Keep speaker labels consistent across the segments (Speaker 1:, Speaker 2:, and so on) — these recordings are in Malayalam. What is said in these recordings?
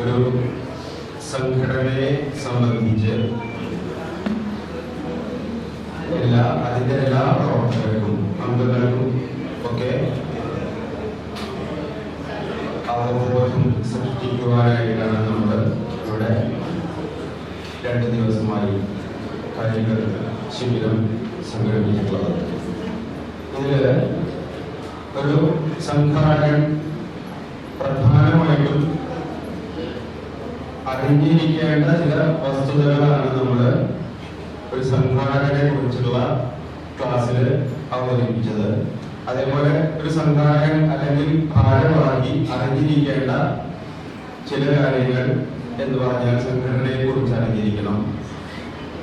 Speaker 1: ഒരു സംഘടനയെ സംബന്ധിച്ച് അതിൻ്റെ എല്ലാ പ്രവർത്തകർക്കും അംഗങ്ങൾക്കും ഒക്കെ അവബോധം സൃഷ്ടിക്കുവാനായിട്ടാണ് നമ്മൾ ഇവിടെ 2 ദിവസമായി കായിക ശിബിരം സംഘടിപ്പിച്ചിട്ടുള്ളത്. ഇതിൽ ഒരു സംഘാടകൻ പ്രധാനമായിട്ടും അറിഞ്ഞിരിക്കേണ്ട ചില വസ്തുതകളാണ് നമ്മൾ ഒരു സംഘാടകനെ കുറിച്ചുള്ള ക്ലാസ്സിൽ അവതരിപ്പിച്ചത്. അതേപോലെ ഒരു സംഘാടകൻ അല്ലെങ്കിൽ ഭാരവാഹി അറിഞ്ഞിരിക്കേണ്ട ചില കാര്യങ്ങൾ എന്ന് പറഞ്ഞാൽ സംഘടനയെ കുറിച്ച് അറിഞ്ഞിരിക്കണം,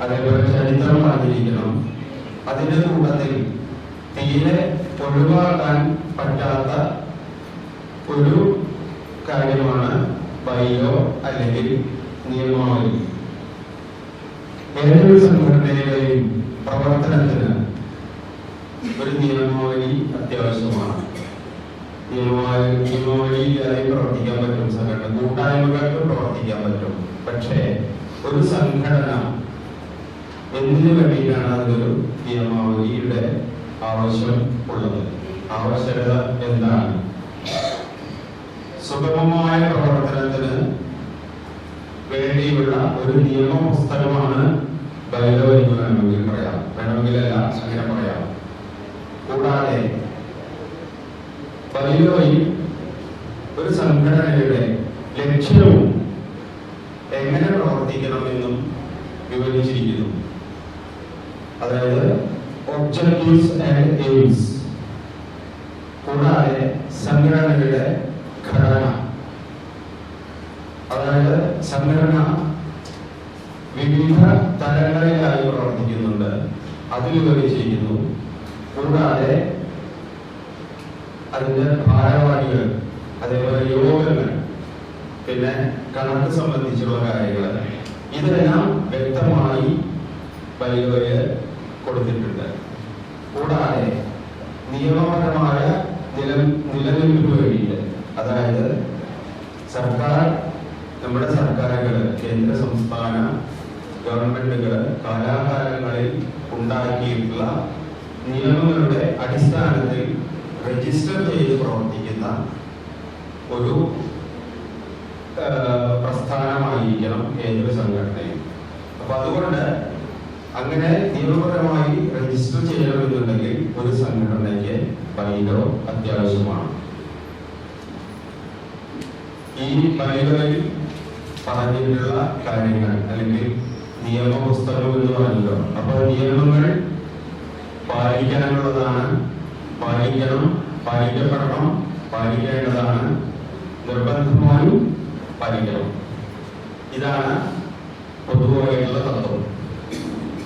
Speaker 1: അതേപോലെ ചരിത്രം അറിഞ്ഞിരിക്കണം. അതിൻ്റെ കൂട്ടത്തിൽ തീരെ ഒഴിവാക്കാൻ പറ്റാത്ത ഒരു കാര്യമാണ് ബൈലോ അല്ലെങ്കിൽ നിയമാവലി. ഏതൊരു സംഘടനയുടെയും പ്രവർത്തനത്തിന് ഒരു നിയമാവലി അത്യാവശ്യമാണ്. നിയമാവലി ഇല്ലാതെ പ്രവർത്തിക്കാൻ പറ്റും. സംഘടന കൂട്ടായ്മകൾക്ക് പ്രവർത്തിക്കാൻ പറ്റും. പക്ഷേ ഒരു സംഘടന എന്തിനു വേണ്ടിയിട്ടാണ് അതിനൊരു നിയമാവലിയുടെ ആവശ്യം ഉള്ളത്? ആവശ്യകത എന്താണ്? സുഗമമായ പ്രവർത്തനത്തിന് വേണ്ടിയുള്ള ഒരു നിയമ പുസ്തകമാണ് ബൈലോ എന്ന് വേണമെങ്കിൽ പറയാം, വേണമെങ്കിലല്ല അങ്ങനെ പറയാം. കൂടാതെ ബൈലോയിൽ ഒരു സംഘടനയുടെ ലക്ഷ്യവും എങ്ങനെ പ്രവർത്തിക്കണമെന്നും വിവരിച്ചിരിക്കുന്നു. അതായത് ഒബ്ജക്റ്റീവ്സ് ആൻഡ് എയിംസ്, കൂടാതെ സംഘടനയുടെ ഘടന, അതായത് സംഘടന വിവിധ തലങ്ങളിലായി പ്രവർത്തിക്കുന്നുണ്ട്, അതിൽ വിവരിച്ചിരിക്കുന്നു. കൂടാതെ അതിൻ്റെ ഭാരവാഹികൾ, അതേപോലെ യോഗങ്ങൾ, പിന്നെ കണക്ക് സംബന്ധിച്ചുള്ള കാര്യങ്ങൾ, ഇതെല്ലാം വ്യക്തമായി ബൈലോയിൽ കൊടുത്തിട്ടുണ്ട്. കൂടാതെ നിയമപരമായ നിലനിൽപ്പിന് വേണ്ടിയിട്ട്, അതായത് സർക്കാർ, നമ്മുടെ സർക്കാരുകൾ, കേന്ദ്ര സംസ്ഥാന ഗവൺമെന്റുകൾ കാലാകാലങ്ങളിൽ ഉണ്ടാക്കിയിട്ടുള്ള നിയമങ്ങളുടെ അടിസ്ഥാനത്തിൽ രജിസ്റ്റർ ചെയ്ത് പ്രവർത്തിക്കുന്ന ഒരു പ്രസ്ഥാനമായിരിക്കണം ഏതൊരു സംഘടനയും. അപ്പൊ അതുകൊണ്ട് അങ്ങനെ നിയമപരമായി രജിസ്റ്റർ ചെയ്യണമെന്നുണ്ടെങ്കിൽ ഒരു സംഘടനയ്ക്ക് ബൈലോ അത്യാവശ്യമാണ്. ഈ ബൈലോയിൽ പറഞ്ഞിട്ടുള്ള കാര്യങ്ങൾ അല്ലെങ്കിൽ നിയമപുസ്തകം എന്ന് പറഞ്ഞല്ലോ, അപ്പോൾ നിയമങ്ങൾ പാലിക്കാനുള്ളതാണ്, പാലിക്കണം, പാലിക്കപ്പെടണം, പാലിക്കേണ്ടതാണ്, നിർബന്ധമായും പാലിക്കണം. ഇതാണ് പൊതുവായിട്ടുള്ള തത്വം.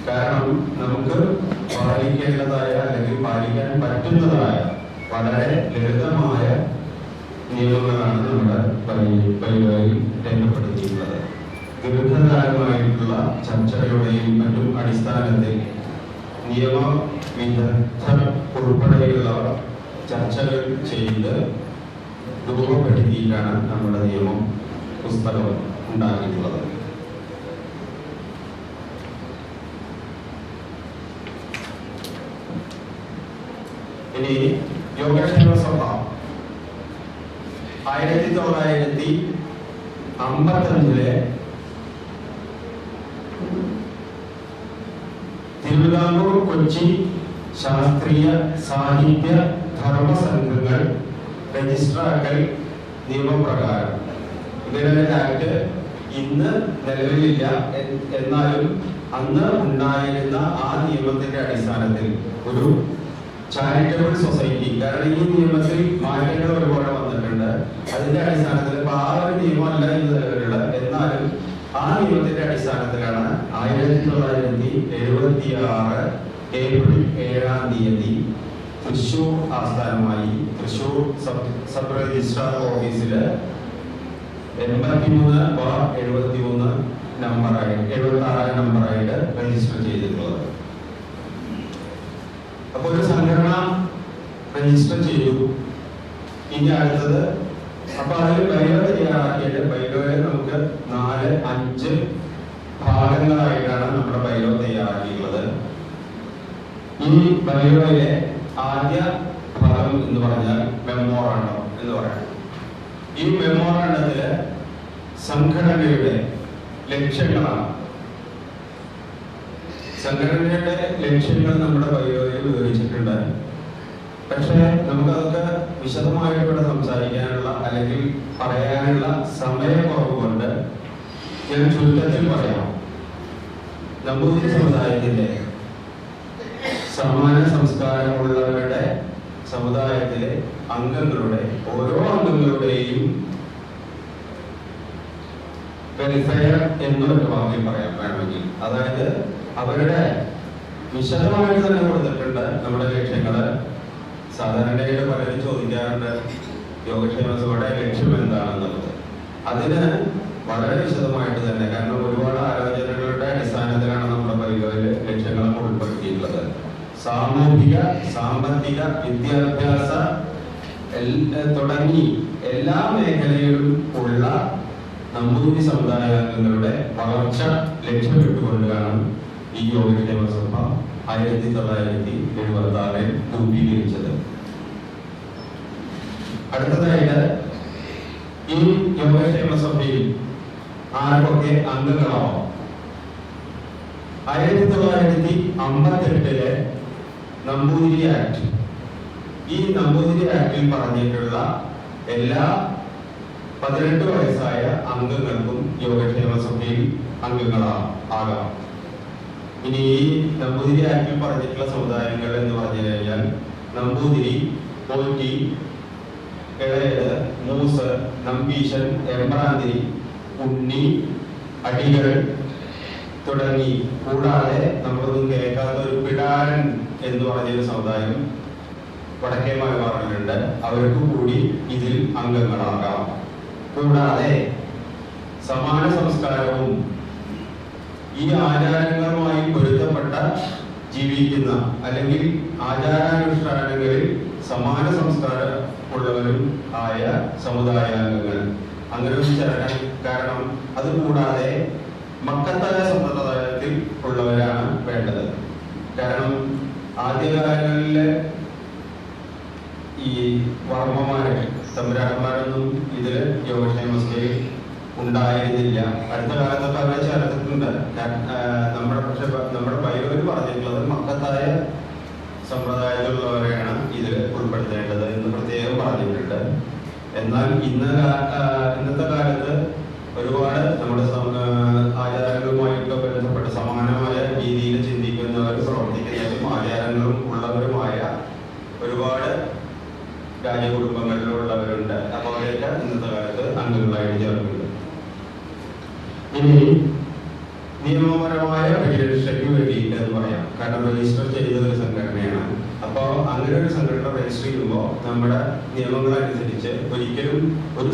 Speaker 1: കാരണം നമുക്ക് പാലിക്കേണ്ടതായ അല്ലെങ്കിൽ പാലിക്കാൻ പറ്റുന്നതായ വളരെ ലളിതമായ നിയമങ്ങളാണ് നമ്മുടെ ബൈലോയിൽ രേഖപ്പെടുത്തിയിട്ടുള്ളത്. ദീർഘകാലമായിട്ടുള്ള ചർച്ചകളുടെയും മറ്റും അടിസ്ഥാനത്തിൽ നിയമ വിദഗ്ധർ ഉൾപ്പെടെയുള്ളവർ ചർച്ചകൾ ചെയ്ത് രൂപപ്പെടുത്തിയിട്ടാണ് നമ്മുടെ നിയമം പുസ്തകം ഉണ്ടാക്കിയിട്ടുള്ളത്. ഇനി യോഗക്ഷേമ സഭ 1955 തിരുവിതാംകൂർ കൊച്ചി ശാസ്ത്രീയ സാഹിത്യ ധർമ്മ സംഘങ്ങൾ രജിസ്റ്ററാക്കൽ നിയമപ്രകാരം, ഇങ്ങനെ ആക്ട് ഇന്ന് നിലവിലില്ല, എന്നാലും അന്ന് ഉണ്ടായിരുന്ന ആ നിയമത്തിന്റെ അടിസ്ഥാനത്തിൽ ഒരു ചാരിറ്റബിൾ സൊസൈറ്റി, കാരണം ഈ നിയമത്തിൽ മാറ്റങ്ങൾ ഒരുപാട് വന്നിട്ടുണ്ട്, അതിന്റെ അടിസ്ഥാനത്തിൽ ഇപ്പൊ ആ ഒരു നിയമമല്ല ഇന്ന് നിലവിലുള്ളത്, എന്നാലും ആ നിയമത്തിന്റെ അടിസ്ഥാനത്തിലാണ് 1976 ഏപ്രിൽ 7-ാം തീയതി തൃശൂർ ആസ്ഥാനമായി തൃശൂർ സബ് രജിസ്ട്രാർ ഓഫീസില് 83/73 നമ്പറായി 76 നമ്പറായിട്ട് രജിസ്റ്റർ ചെയ്തിട്ടുള്ളത്. അപ്പോൾ ഒരു സംഘടന രജിസ്റ്റർ ചെയ്തു. ഇനി അടുത്തത് അപ്പൊ അതിൽ ബൈലോ തയ്യാറാക്കിയിട്ട് ബൈലോയെ നമുക്ക് 4-5 ഭാഗങ്ങളായിട്ടാണ് നമ്മുടെ ബൈലോ തയ്യാറാക്കിയിട്ടുള്ളത്. ഈ ബൈലോയിലെ ആദ്യ ഭാഗം എന്ന് പറഞ്ഞാൽ മെമ്മോറാണ്ടം എന്ന് പറയുന്നത്. ഈ മെമ്മോറാണ്ടത്തില് സംഘടനയുടെ ലക്ഷ്യങ്ങളാണ്. സംഘടനയുടെ ലക്ഷ്യങ്ങൾ നമ്മുടെ ബൈലോയിൽ വിവരിച്ചിട്ടുണ്ട്. പക്ഷേ നമുക്കതൊക്കെ വിശദമായിട്ട് ഇവിടെ സംസാരിക്കാനുള്ള അല്ലെങ്കിൽ പറയാനുള്ള സമയക്കുറവ് കൊണ്ട് ഞാൻ ചുരുക്കത്തിൽ പറയാം. നമ്പൂതിരി സമുദായത്തിന്റെ സമാന സംസ്കാരമുള്ളവരുടെ സമുദായത്തിലെ അംഗങ്ങളുടെ ഓരോ അംഗങ്ങളുടെയും വെൽഫെയർ എന്നൊരു വാക്കിൽ പറയാം വേണമെങ്കിൽ. അതായത് അവരുടെ വിശദമായിട്ട് തന്നെ കൊടുത്തിട്ടുണ്ട് നമ്മുടെ ലക്ഷ്യങ്ങള്. സാധാരണയായിട്ട് പലരും ചോദിക്കാറുണ്ട് യോഗക്ഷേമ സഭയുടെ ലക്ഷ്യം എന്താണെന്നുള്ളത്. അതിന് വളരെ വിശദമായിട്ട് തന്നെ, കാരണം ഒരുപാട് ആലോചനകളുടെ അടിസ്ഥാനത്തിലാണ് നമ്മുടെ ബൈലോയില് ലക്ഷ്യങ്ങളും ഉൾപ്പെടുത്തിയിട്ടുള്ളത്. സാമൂഹിക, സാമ്പത്തിക, വിദ്യാഭ്യാസ തുടങ്ങി എല്ലാ മേഖലയിലും ഉള്ള നമ്പൂതിരി സമുദായാംഗങ്ങളുടെ വളർച്ച ലക്ഷ്യമിട്ടുകൊണ്ടാണ് ഈ യോഗക്ഷേമ സഭ 1976 രൂപീകരിച്ചത്. അടുത്തതായിട്ട് ഈ യോഗക്ഷേമ സഭയിൽ ആർക്കൊക്കെ അംഗങ്ങളാവാം? 1958 നമ്പൂതിരി ആക്ട്. ഈ നമ്പൂതിരി ആക്ടിൽ പറഞ്ഞിട്ടുള്ള എല്ലാ 18 വയസ്സായ അംഗങ്ങൾക്കും യോഗക്ഷേമ സഭയിൽ അംഗങ്ങളാകാം. ഇനി ഈ നമ്പൂതിരി ആക്ടിൽ പറഞ്ഞിട്ടുള്ള സമുദായങ്ങൾ എന്ന് പറഞ്ഞു കഴിഞ്ഞാൽ നമ്പൂതിരി, പോറ്റി, ഇളയത്, മൂസ്, നമ്പീശൻ, എമ്പ്രാന്തിരി, ഉണ്ണി, അടികൾ തുടങ്ങി, കൂടാതെ നമ്മളൊന്നും കേൾക്കാത്ത ഒരു പിടാരൻ എന്ന് പറഞ്ഞൊരു സമുദായം വടക്കേ മലബാറിലുണ്ട്. അവർക്ക് കൂടി ഇതിൽ അംഗങ്ങളാകാം. കൂടാതെ സമാന സംസ്കാരവും ഈ ആചാരങ്ങളുമായി പൊരുത്തപ്പെട്ട ജീവിക്കുന്ന അല്ലെങ്കിൽ ആചാരാനുഷ്ഠാനങ്ങളിൽ സമാന സംസ്കാരം ഉള്ളവരും ആയ സമുദായാംഗങ്ങൾ അങ്ങനെ ചേരാൻ കാരണം. അതുകൂടാതെ മക്കത്തല സമ്പ്രദായത്തിൽ ഉള്ളവരാണ് വേണ്ടത്. കാരണം ആദ്യകാലങ്ങളിലെ ഈ വർമ്മമാര്, തമ്പുരാക്കന്മാരൊന്നും ഇതിൽ യോഗക്ഷേമ സഭയിൽ ഉണ്ടായിരുന്നില്ല. അടുത്ത കാലത്തൊക്കെ അവരെ ചേർത്തിട്ടുണ്ട്. നമ്മുടെ ബൈലോയിൽ പറഞ്ഞിട്ടുള്ളത് മക്കത്തായ സമ്പ്രദായത്തിലുള്ളവരെയാണ് ഇതിൽ ഉൾപ്പെടുത്തേണ്ടത് എന്ന് പ്രത്യേകം പറഞ്ഞിട്ടുണ്ട്. എന്നാൽ ഇന്നത്തെ കാലത്ത് ഒരുപാട് നമ്മുടെ ആചാരങ്ങളുമായിട്ട് ബന്ധപ്പെട്ട് സമാനമായ രീതിയിൽ ചിന്തിക്കുന്നവർ, പ്രവർത്തിക്കുന്നവരും ആചാരങ്ങളും ഉള്ളവരുമായ ഒരുപാട് രാജകുടുംബങ്ങളിലുള്ളവരുണ്ട്. അപ്പോൾ അവരെയൊക്കെ ഇന്നത്തെ കാലത്ത് അംഗങ്ങളായിട്ട് ചേർക്കുന്നുണ്ട്. ഇനി നിയമപരമായ പരിരക്ഷയ്ക്ക് വേണ്ടിയിട്ട് എന്ന് പറയാം. കാരണം രജിസ്റ്റർ ചെയ്ത ഒരു സംഘടനയാണ്. അപ്പോൾ അങ്ങനെ ഒരു സംഘടന രജിസ്റ്റർ ചെയ്യുമ്പോൾ നമ്മുടെ നിയമങ്ങളനുസരിച്ച് ഒരിക്കലും ഒരു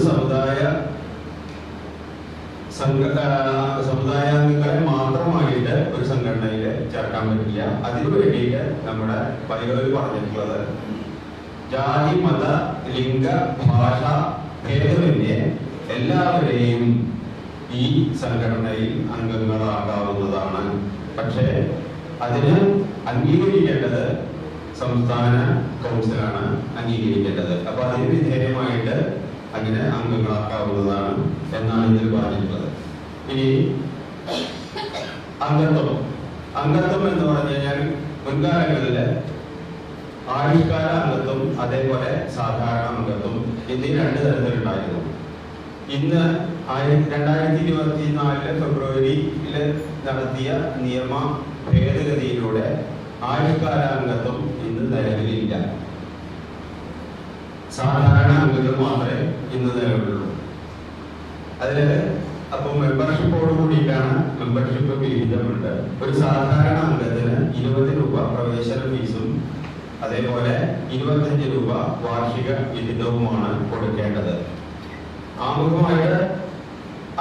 Speaker 1: സമുദായാംഗങ്ങളെ മാത്രമായിട്ട് ഒരു സംഘടനയിൽ ചേർക്കാൻ പറ്റില്ല. അതിനു വേണ്ടിയിട്ട് നമ്മുടെ ബൈലോയിൽ പറഞ്ഞിട്ടുള്ളത് ജാതി, മത, ലിംഗ, ഭാഷ ഭേദമന്യേ എല്ലാവരെയും ഈ സംഘടനയിൽ അംഗങ്ങളാകാവുന്നതാണ്. പക്ഷേ അതിന് അംഗീകരിക്കേണ്ടത് സംസ്ഥാന കൗൺസിലാണ് അംഗീകരിക്കേണ്ടത്. അപ്പൊ അതിന് വിധേയമായിട്ട് അങ്ങനെ അംഗങ്ങളാക്കാവുന്നതാണ് എന്നാണ് ഇതിൽ പറഞ്ഞിട്ടുള്ളത്. ഇനി അംഗത്വം എന്ന് പറഞ്ഞു കഴിഞ്ഞാൽ മുൻകാലങ്ങളില് ആവിഷ്കാര അംഗത്വം അതേപോലെ സാധാരണ അംഗത്വം എന്നീ 2 തരത്തിലുണ്ടായിരുന്നു. ഇന്ന് 2024 ഫെബ്രുവരിയിൽ നടത്തിയ നിയമ ഭേദഗതിയിലൂടെ ആവിഷ്കാര അംഗത്വം ഇന്ന് നിലവിലില്ല. സാധാരണ അംഗങ്ങൾ മാത്രമേ ഇന്ന് നിലവിലുള്ളൂ. അതില് അപ്പോൾ മെമ്പർഷിപ്പോട് കൂടിയിട്ടാണ് മെമ്പർഷിപ്പ് വിഹിതമുണ്ട്. ഒരു സാധാരണ അംഗത്തിന് 20 രൂപ പ്രവേശന ഫീസും അതേപോലെ 25 രൂപ വാർഷിക വിഹിതവുമാണ് കൊടുക്കേണ്ടത്. ആമുഖമായിട്ട്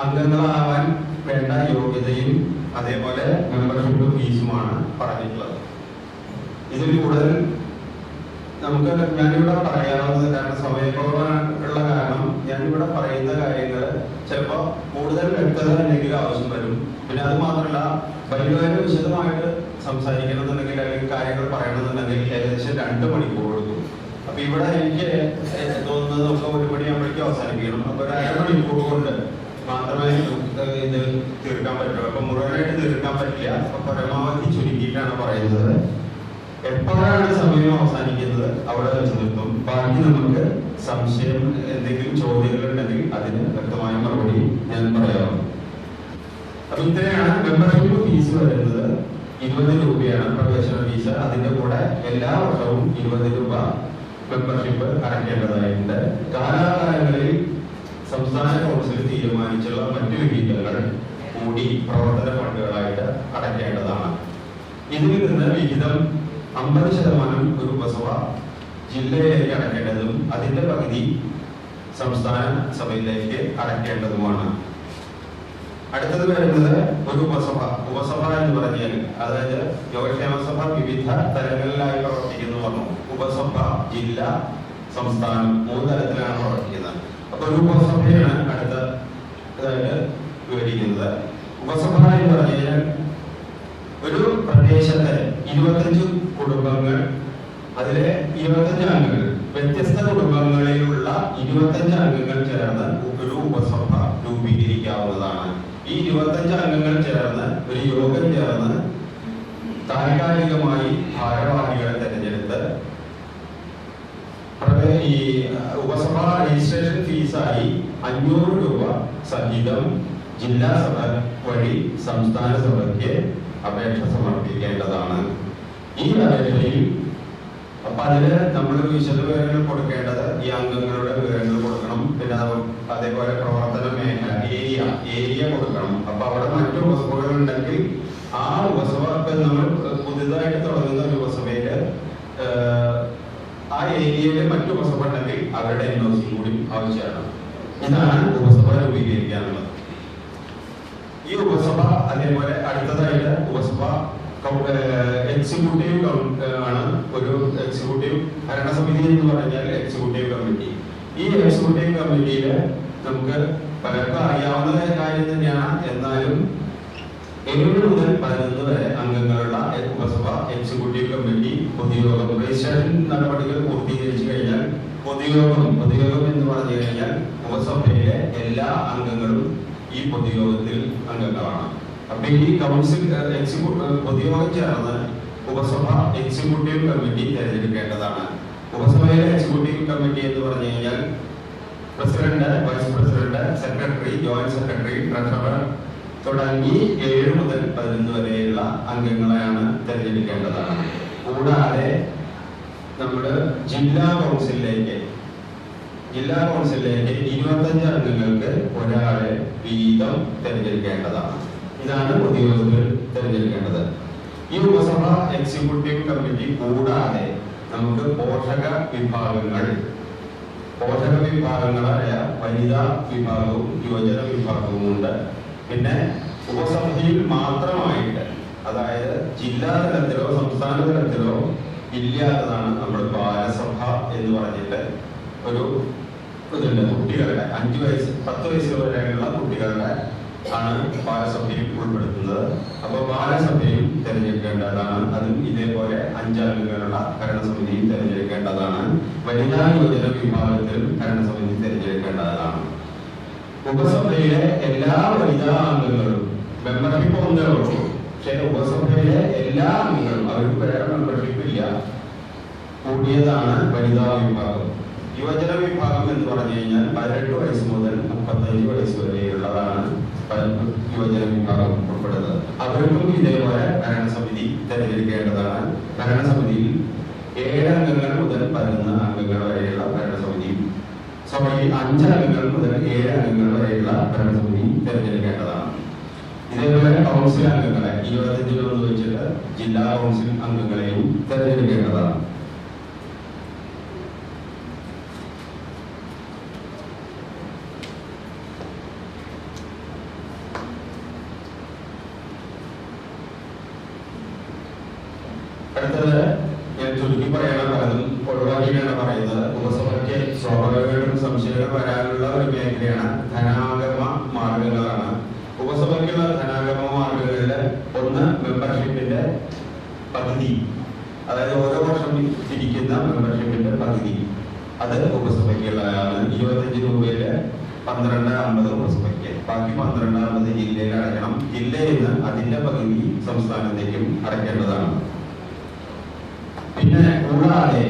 Speaker 1: അംഗങ്ങളാവാൻ വേണ്ട യോഗ്യതയും അതേപോലെ മെമ്പർഷിപ്പ് ഫീസുമാണ് പറഞ്ഞിട്ടുള്ളത്. ഇതിൽ കൂടുതൽ നമുക്ക് ഞാനിവിടെ പറയാവുന്നത്, കാരണം സമയക്കുറവുള്ള കാരണം ഞാനിവിടെ പറയുന്ന കാര്യങ്ങൾ ചിലപ്പോൾ കൂടുതൽ വ്യക്തത എന്തെങ്കിലും ആവശ്യം വരും. പിന്നെ അത് മാത്രമല്ല, വലിയ വിശദമായിട്ട് സംസാരിക്കണമെന്നുണ്ടെങ്കിൽ അല്ലെങ്കിൽ കാര്യങ്ങൾ പറയണമെന്നുണ്ടെങ്കിൽ ഏകദേശം 2 മണിക്കൂർ എടുക്കും. അപ്പൊ ഇവിടെ എനിക്ക് തോന്നുന്നത് നമുക്ക് 1 മണിയാകുമ്പോഴേക്കും അവസാനിപ്പിക്കണം. അപ്പൊ ഒരു 1/2 മണിക്കൂർ കൊണ്ട് മാത്രമേ ഇത് തീർക്കാൻ പറ്റുള്ളൂ. അപ്പൊ മുഴുവനായിട്ട് തീർക്കാൻ പറ്റില്ല. അപ്പൊ പരമാവധി ചുരുക്കിയിട്ടാണ് പറയുന്നത്. എപ്പോഴാണ് സമയം അവസാനിക്കുന്നത് അവിടെ വെച്ച് നിർത്തും. ബാക്കി നമുക്ക് സംശയം എന്തെങ്കിലും ചോദ്യങ്ങൾ ഉണ്ടെങ്കിൽ അതിന് വ്യക്തമായ മറുപടി ഞാൻ പറയാം. അപ്പൊ ഇത്രയാണ് മെമ്പർഷിപ്പ് ഫീസ് വരുന്നത്. 20 രൂപയാണ് പ്രവേശന ഫീസ്. അതിന്റെ കൂടെ എല്ലാ വർഷവും 20 രൂപ മെമ്പർഷിപ്പ് അടയ്ക്കേണ്ടതായിട്ടുണ്ട്. കാലാകാലങ്ങളിൽ സംസ്ഥാന കൗൺസിൽ തീരുമാനിച്ചുള്ള മറ്റു വിഹിതങ്ങൾ കൂടി പ്രവർത്തന ഫണ്ടുകളായിട്ട് അടയ്ക്കേണ്ടതാണ്. ഇതിൽ നിന്ന് വിഹിതം 50% ഒരു ഉപസഭ ജില്ലയിലേക്ക് അടയ്ക്കേണ്ടതും അതിന്റെ പകുതി സംസ്ഥാന സഭയിലേക്ക് അടയ്ക്കേണ്ടതുമാണ്. അടുത്തത് വരുന്നത് ഒരു ഉപസഭ. ഉപസഭ എന്ന് പറഞ്ഞാൽ അതായത് യോഗക്ഷേമസഭ വിവിധ തലങ്ങളിലായി പ്രവർത്തിക്കുന്നു പറഞ്ഞു. ഉപസഭ ജില്ല സംസ്ഥാനം 3 തലത്തിലാണ് പ്രവർത്തിക്കുന്നത്. അപ്പൊ ഒരു ഉപസഭയാണ് അടുത്തതായിട്ട് വിവരിക്കുന്നത്. ഉപസഭ എന്ന് പറഞ്ഞാൽ ഒരു പ്രദേശത്തെ 25 കുടുംബങ്ങൾ, അതിലെ 25 അംഗങ്ങൾ, വ്യത്യസ്ത കുടുംബങ്ങളിലുള്ള 25 അംഗങ്ങൾ ചേർന്ന് ഒരു ഉപസഭ രൂപീകരിക്കാവുന്നതാണ്. ഈ 25 അംഗങ്ങൾ ചേർന്ന് ഒരു യോഗം ചേർന്ന് താൽക്കാലികമായി ഭാരവാഹികളെ തെരഞ്ഞെടുത്ത് ഈ ഉപസഭ രജിസ്ട്രേഷൻ ഫീസായി 500 രൂപ സഹിതം ജില്ലാ സഭ വഴി സംസ്ഥാന സഭയ്ക്ക് അപേക്ഷ സമർപ്പിക്കേണ്ടതാണ്. ഈ അപേക്ഷയിൽ അപ്പൊ അതിന് നമ്മൾ വിശദ വിവരങ്ങൾ കൊടുക്കേണ്ടത് ഈ അംഗങ്ങളുടെ വിവരങ്ങൾ കൊടുക്കണം. പിന്നെ അതേപോലെ പ്രവർത്തന മേഖല ഏരിയ കൊടുക്കണം. അപ്പൊ അവിടെ മറ്റു ഉപസഭകൾ ഉണ്ടെങ്കിൽ ആ ഉപസഭ നമ്മൾ പുതുതായിട്ട് തുടങ്ങുന്ന ഒരു ഉപസഭയില് ആ ഏരിയയിലെ മറ്റു ഉപസഭ ഉണ്ടെങ്കിൽ അവരുടെ NOC കൂടി ആവശ്യമാണ്. ഇതാണ് ഉപസഭ രൂപീകരിക്കാനുള്ളത്. ഈ ഉപസഭ അതേപോലെ അടുത്തതായിട്ട് ഉപസഭ എക്സിക്യൂട്ടീവ് ആണ്. ഒരു എക്സിക്യൂട്ടീവ് ഭരണസമിതി എന്ന് പറഞ്ഞാൽ എക്സിക്യൂട്ടീവ് കമ്മിറ്റി. ഈ എക്സിക്യൂട്ടീവ് കമ്മിറ്റിയില് നമുക്ക് പലർക്കും അറിയാവുന്ന കാര്യം തന്നെയാണ്. എന്നാലും 7 മുതൽ 11 വരെ അംഗങ്ങളുള്ള ഉപസഭ എക്സിക്യൂട്ടീവ് കമ്മിറ്റി പൊതുയോഗം രജിസ്ട്രേഷൻ നടപടികൾ പൂർത്തീകരിച്ചു കഴിഞ്ഞാൽ പൊതുയോഗം എന്ന് പറഞ്ഞു കഴിഞ്ഞാൽ ഉപസഭയിലെ എല്ലാ അംഗങ്ങളും ഈ പൊതുയോഗത്തിൽ അംഗങ്ങളാണ്. അപ്പൊ ഈ കൗൺസിൽ പൊതുയോഗം ചേർന്ന് ഉപസഭ എക്സിക്യൂട്ടീവ് കമ്മിറ്റി തിരഞ്ഞെടുക്കേണ്ടതാണ്. ഉപസഭയിലെ എക്സിക്യൂട്ടീവ് കമ്മിറ്റി എന്ന് പറഞ്ഞു കഴിഞ്ഞാൽ president, vice president, secretary, joint secretary, treasurer തുടങ്ങി 7 മുതൽ 11 വരെയുള്ള അംഗങ്ങളെയാണ് തിരഞ്ഞെടുക്കേണ്ടതാണ്. കൂടാതെ നമ്മുടെ ജില്ലാ കൗൺസിലിലേക്ക് 25 അംഗങ്ങൾക്ക് ഒരാളെ വീതം തിരഞ്ഞെടുക്കേണ്ടതാണ്. ഇതാണ് പൊതുയോഗത്തിൽ തിരഞ്ഞെടുക്കേണ്ടത്. ഈ ഉപസഭ എക്സിക്യൂട്ടീവ് കമ്മിറ്റി കൂടാതെ നമുക്ക് പോഷക വിഭാഗങ്ങളായ വനിതാ വിഭാഗവും യുവജന വിഭാഗവും ഉണ്ട്. പിന്നെ ഉപസഭയിൽ മാത്രമായിട്ട്, അതായത് ജില്ലാ തലത്തിലോ സംസ്ഥാന തലത്തിലോ ഇല്ലാത്തതാണ് നമ്മൾ ബാലസഭ എന്ന് പറഞ്ഞിട്ട് ഒരു ഇതുണ്ട്. കുട്ടികളുടെ 5 വയസ്സ് 10 വയസ്സ് വരെയുള്ള കുട്ടികളുടെ ആണ് ബാലസഭയിൽ ഉൾപ്പെടുത്തുന്നത്. അപ്പോൾ ബാലസഭയും തിരഞ്ഞെടുക്കേണ്ടതാണ്. അതും ഇതേപോലെ 5 അംഗങ്ങളുള്ള ഭരണസമിതിയും തിരഞ്ഞെടുക്കേണ്ടതാണ്. വനിതാ യുവജന വിഭാഗത്തിലും ഭരണസമിതി തിരഞ്ഞെടുക്കേണ്ടതാണ്. ഉപസഭയിലെ എല്ലാ വനിതാ അംഗങ്ങളും മെമ്പർഷിപ്പ് ഒന്നേ ഉള്ളൂ. പക്ഷേ ഉപസഭയിലെ എല്ലാ അംഗങ്ങളും അവർക്ക് വേറെ മെമ്പർഷിപ്പ് ഇല്ല. കൂടിയതാണ് വനിതാ വിഭാഗം. യുവജന വിഭാഗം എന്ന് പറഞ്ഞു കഴിഞ്ഞാൽ 18 വയസ്സ് മുതൽ 35 വയസ്സ് വരെയുള്ളതാണ് യുവജന വിഭാഗം ഉൾപ്പെടുന്നത്. അവർക്കും ഇതേപോലെ ഭരണസമിതി തിരഞ്ഞെടുക്കേണ്ടതാണ്. ഭരണസമിതിയിൽ 7 അംഗങ്ങൾ മുതൽ 11 അംഗങ്ങൾ വരെയുള്ള ഭരണസമിതിയും 5 അംഗങ്ങൾ മുതൽ 7 അംഗങ്ങൾ വരെയുള്ള ഭരണസമിതി തിരഞ്ഞെടുക്കേണ്ടതാണ്. ഇതേപോലെ കൗൺസിൽ അംഗങ്ങളെ 25 വെച്ചിട്ട് ജില്ലാ കൗൺസിൽ അംഗങ്ങളെയും തിരഞ്ഞെടുക്കേണ്ടതാണ്. അടുത്തത് ഞാൻ ചുരുക്കി പറയണം, പലതും ഒഴിവാക്കി പറയുന്നത് ഉപസഭയ്ക്ക് സ്വാഭാവികമായിട്ടും സംശയങ്ങൾ വരാനുള്ള ഒരു മേഖലയാണ് ധനാഗമ മാർഗങ്ങളാണ്. ഉപസഭയ്ക്കുള്ള ധനാഗമ മാർഗങ്ങളിൽ ഒന്ന് മെമ്പർഷിപ്പിന്റെ പകുതി, അതായത് ഓരോ വർഷം തിരിക്കുന്ന മെമ്പർഷിപ്പിന്റെ പകുതി, അത് ഉപസഭയ്ക്കുള്ളതാണ്. 25 രൂപയില് 12.50 ഉപസഭയ്ക്ക്, ബാക്കി 12.50 ജില്ലയിൽ അടയ്ക്കണം. ജില്ലയിൽ നിന്ന് അതിന്റെ പകുതി സംസ്ഥാനത്തേക്കും അടയ്ക്കേണ്ടതാണ്. പിന്നെ കൂടാതെ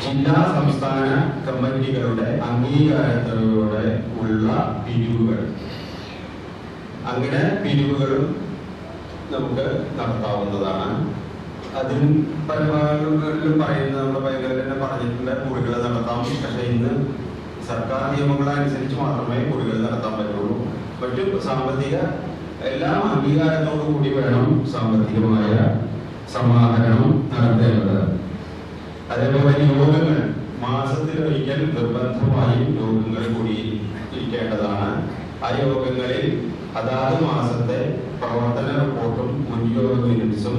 Speaker 1: ജില്ലാ സംസ്ഥാന കമ്മിറ്റികളുടെ അംഗീകാരത്തോടെ ഉള്ള പിരിവുകൾ, അങ്ങനെ പിരിവുകളും നമുക്ക് നടത്താവുന്നതാണ്. അതിൽ പല ഭാഗങ്ങളിലും പറയുന്നത് നമ്മുടെ ബൈബിളിൽ തന്നെ പറഞ്ഞിട്ടുണ്ട്, കുറികൾ നടത്താം. പക്ഷെ ഇന്ന് സർക്കാർ നിയമങ്ങളനുസരിച്ച് മാത്രമേ കുറികൾ നടത്താൻ പറ്റുള്ളൂ. മറ്റു സാമ്പത്തിക എല്ലാം അംഗീകാരത്തോടു കൂടി വേണം സാമ്പത്തികമായ സമാഹരണം നടത്തേണ്ടത്. അതേപോലെ യോഗങ്ങൾ മാസത്തിലൊരിക്കൽ നിർബന്ധമായും യോഗങ്ങൾ കൂടിയിരിക്കേണ്ടതാണ്. ആ യോഗങ്ങളിൽ അതാത് മാസത്തെ പ്രവർത്തന റിപ്പോർട്ടും മുൻയോഗ മിനിറ്റ്സും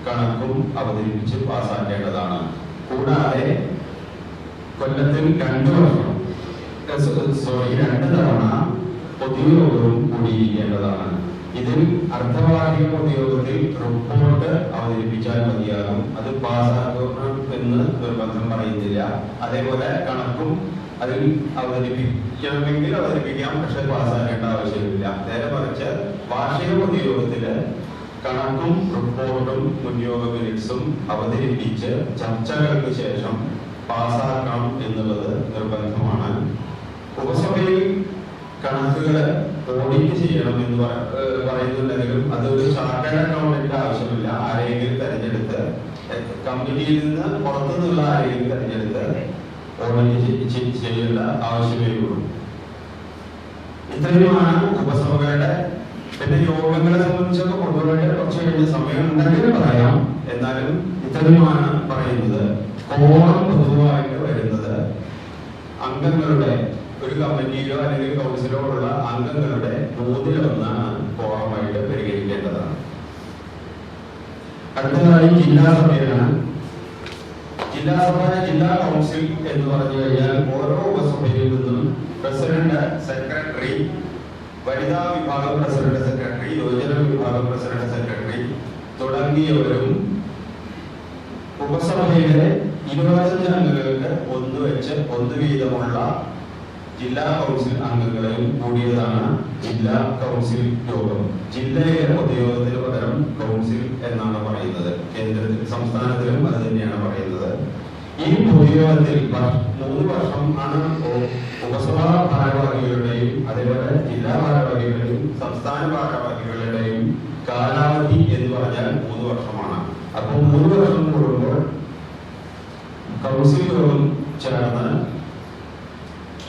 Speaker 1: കണക്കും അവതരിപ്പിച്ച് പാസ്സാക്കേണ്ടതാണ്. കൂടാതെ കൊല്ലത്തിൽ 2 തവണ പൊതുയോഗവും കൂടിയിരിക്കേണ്ടതാണ്. ഇതിൽ അർദ്ധവാർഷിക പൊതുയോഗത്തിൽ റിപ്പോർട്ട് അവതരിപ്പിച്ചാൽ മതിയാകും. അത് പാസ്സാക്കണം എന്ന് നിർബന്ധം പറയുന്നില്ല. അതേപോലെ കണക്കും അതിൽ അവതരിപ്പിക്കണമെങ്കിൽ അവതരിപ്പിക്കാം, പക്ഷെ പാസ്സാക്കേണ്ട ആവശ്യമില്ല. നേരെ മറിച്ച് വാർഷിക പൊതുയോഗത്തില് കണക്കും റിപ്പോർട്ടും മുൻയോഗ മിനിറ്റ്സും അവതരിപ്പിച്ച് ചർച്ചകൾക്ക് ശേഷം പാസ്സാക്കണം എന്നുള്ളത് നിർബന്ധമാണ്. ഉപസഭയിൽ കണക്കുകൾ ഓഡിറ്റ് ചെയ്യണം എന്ന് പറയുന്നുണ്ടെങ്കിലും അതൊരു ചാർട്ടേഡ് അക്കൗണ്ടന്റ് ആവശ്യമില്ല. ആരെങ്കിലും തെരഞ്ഞെടുത്ത് കമ്മിറ്റിയിൽ നിന്ന് പുറത്തുനിന്നുള്ള ആരെങ്കിലും തെരഞ്ഞെടുത്ത് ഓഡിറ്റ് ചെയ്യേണ്ട ആവശ്യമേ ഉള്ളൂ. ഇത്രയുമാണ് ഉപസഭകളുടെ. പിന്നെ യോഗങ്ങളെ സംബന്ധിച്ചൊക്കെ പൊതുവായിട്ട് കുറച്ച് കഴിഞ്ഞ സമയം ഉണ്ടെങ്കിൽ പറയാം. എന്നാലും ഇത്രയുമാണ് പറയുന്നത്. കോളം പൊതുവായിട്ട് വരുന്നത് അംഗങ്ങളുടെ, ഒരു കമ്മിറ്റിയിലോ അല്ലെങ്കിൽ കൗൺസിലോ ഉള്ള അംഗങ്ങളുടെ 1/3 കോളമായിട്ട് പരിഗണിക്കേണ്ടതാണ്. അടുത്തതായി ജില്ലാ സഭയാണ്. ജില്ലാ സഭ, ജില്ലാ കൗൺസിൽ എന്ന് പറഞ്ഞു കഴിഞ്ഞാൽ ഓരോ ഉപസഭയിൽ നിന്നും പ്രസിഡന്റ്, സെക്രട്ടറി, വനിതാ വിഭാഗം പ്രസിഡന്റ് സെക്രട്ടറി, യുവജന വിഭാഗം പ്രസിഡന്റ് സെക്രട്ടറി തുടങ്ങിയവരും ഉപസഭയിലെ 25 അംഗങ്ങൾക്ക് 1 വീതമുള്ള ജില്ലാ കൗൺസിൽ അംഗങ്ങളെയും കൂടിയതാണ് ജില്ലാ കൗൺസിൽ യോഗം. ജില്ലയിലെ പൊതുയോഗത്തിന് പകരം കൗൺസിൽ എന്നാണ് പറയുന്നത്. കേന്ദ്രത്തിൽ, സംസ്ഥാനത്തിലും അത് തന്നെയാണ് പറയുന്നത്. ഈ പൊതുയോഗത്തിൽ 3 വർഷം ആണ് ഉപസഭാ ഭാരവാഹികളുടെയും അതേപോലെ ജില്ലാ ഭാരവാഹികളുടെയും സംസ്ഥാന ഭാരവാഹികളുടെയും കാലാവധി എന്ന് പറഞ്ഞാൽ 3 വർഷമാണ്. അപ്പോൾ 3 വർഷം കൂടുമ്പോൾ കൗൺസിൽ യോഗം ചേർന്ന്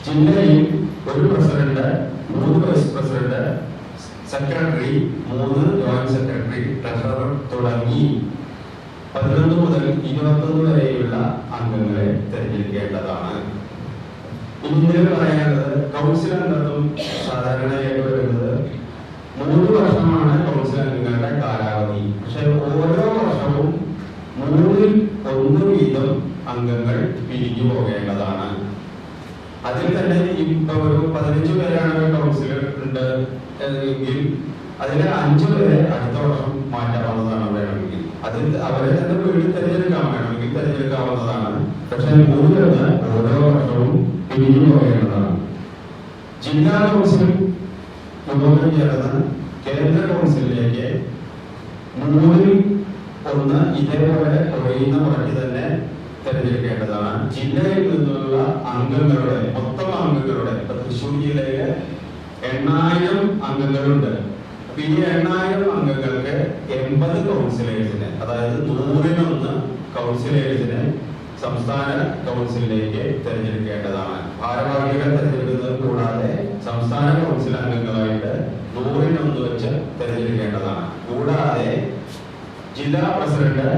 Speaker 1: ജില്ലയിൽ 1 president, 3 vice president, secretary, 3 joint secretary, treasurer തുടങ്ങി 11 മുതൽ 21 വരെയുള്ള അംഗങ്ങളെ തെരഞ്ഞെടുക്കേണ്ടതാണ്. ഇതിൽ പറയാനുള്ളത് കൗൺസിൽ അംഗത്വം സാധാരണയായി വരുന്നത് 3 വർഷമാണ് കൗൺസിൽ അംഗങ്ങളുടെ കാലാവധി. പക്ഷെ ഓരോ വർഷവും 3-ൽ 1 വീതം അംഗങ്ങൾ പിരിഞ്ഞു പോകേണ്ടതാണ്. അതിൽ തന്നെ ഇപ്പൊ ഒരു 15 പേരാണ് കൗൺസിലർ ഉണ്ട് എങ്കിൽ അതിൽ 5 പേരെ അടുത്ത വർഷം മാറ്റാവുന്നതാണ് വേണമെങ്കിൽ. അതിൽ അവരെ തന്നെ വീട്ടിൽ വേണമെങ്കിൽ തെരഞ്ഞെടുക്കാവുന്നതാണ്. പക്ഷെ 3 പേര് ഓരോ വർഷവും പിരിഞ്ഞു പോകേണ്ടതാണ്. ജില്ലാ കൗൺസിൽ യോഗം ചേർന്ന് കേന്ദ്ര കൗൺസിലിലേക്ക് 3-ൽ 1 ഇതേപോലെ കുറയുന്ന മുറയ്ക്ക് തന്നെ തെരഞ്ഞെടുക്കേണ്ടതാണ്. ജില്ലയിൽ നിന്നുള്ള അംഗങ്ങളുടെ മൊത്തം അംഗങ്ങളുടെ, തൃശ്ശൂർ ജില്ലയിലെ 8000 അംഗങ്ങളുണ്ട്. ഈ 8000 അംഗങ്ങൾക്ക് 80 കൗൺസിലേഴ്സിന്, അതായത് 100-1 കൗൺസിലേഴ്സിന് സംസ്ഥാന കൗൺസിലിലേക്ക് തെരഞ്ഞെടുക്കേണ്ടതാണ്. ഭാരവാഹികളെ തെരഞ്ഞെടുക്കുന്നത് കൂടാതെ സംസ്ഥാന കൗൺസിൽ അംഗങ്ങളായിട്ട് 100-1 വെച്ച് തെരഞ്ഞെടുക്കേണ്ടതാണ്. കൂടാതെ ജില്ലാ പ്രസിഡന്റ്,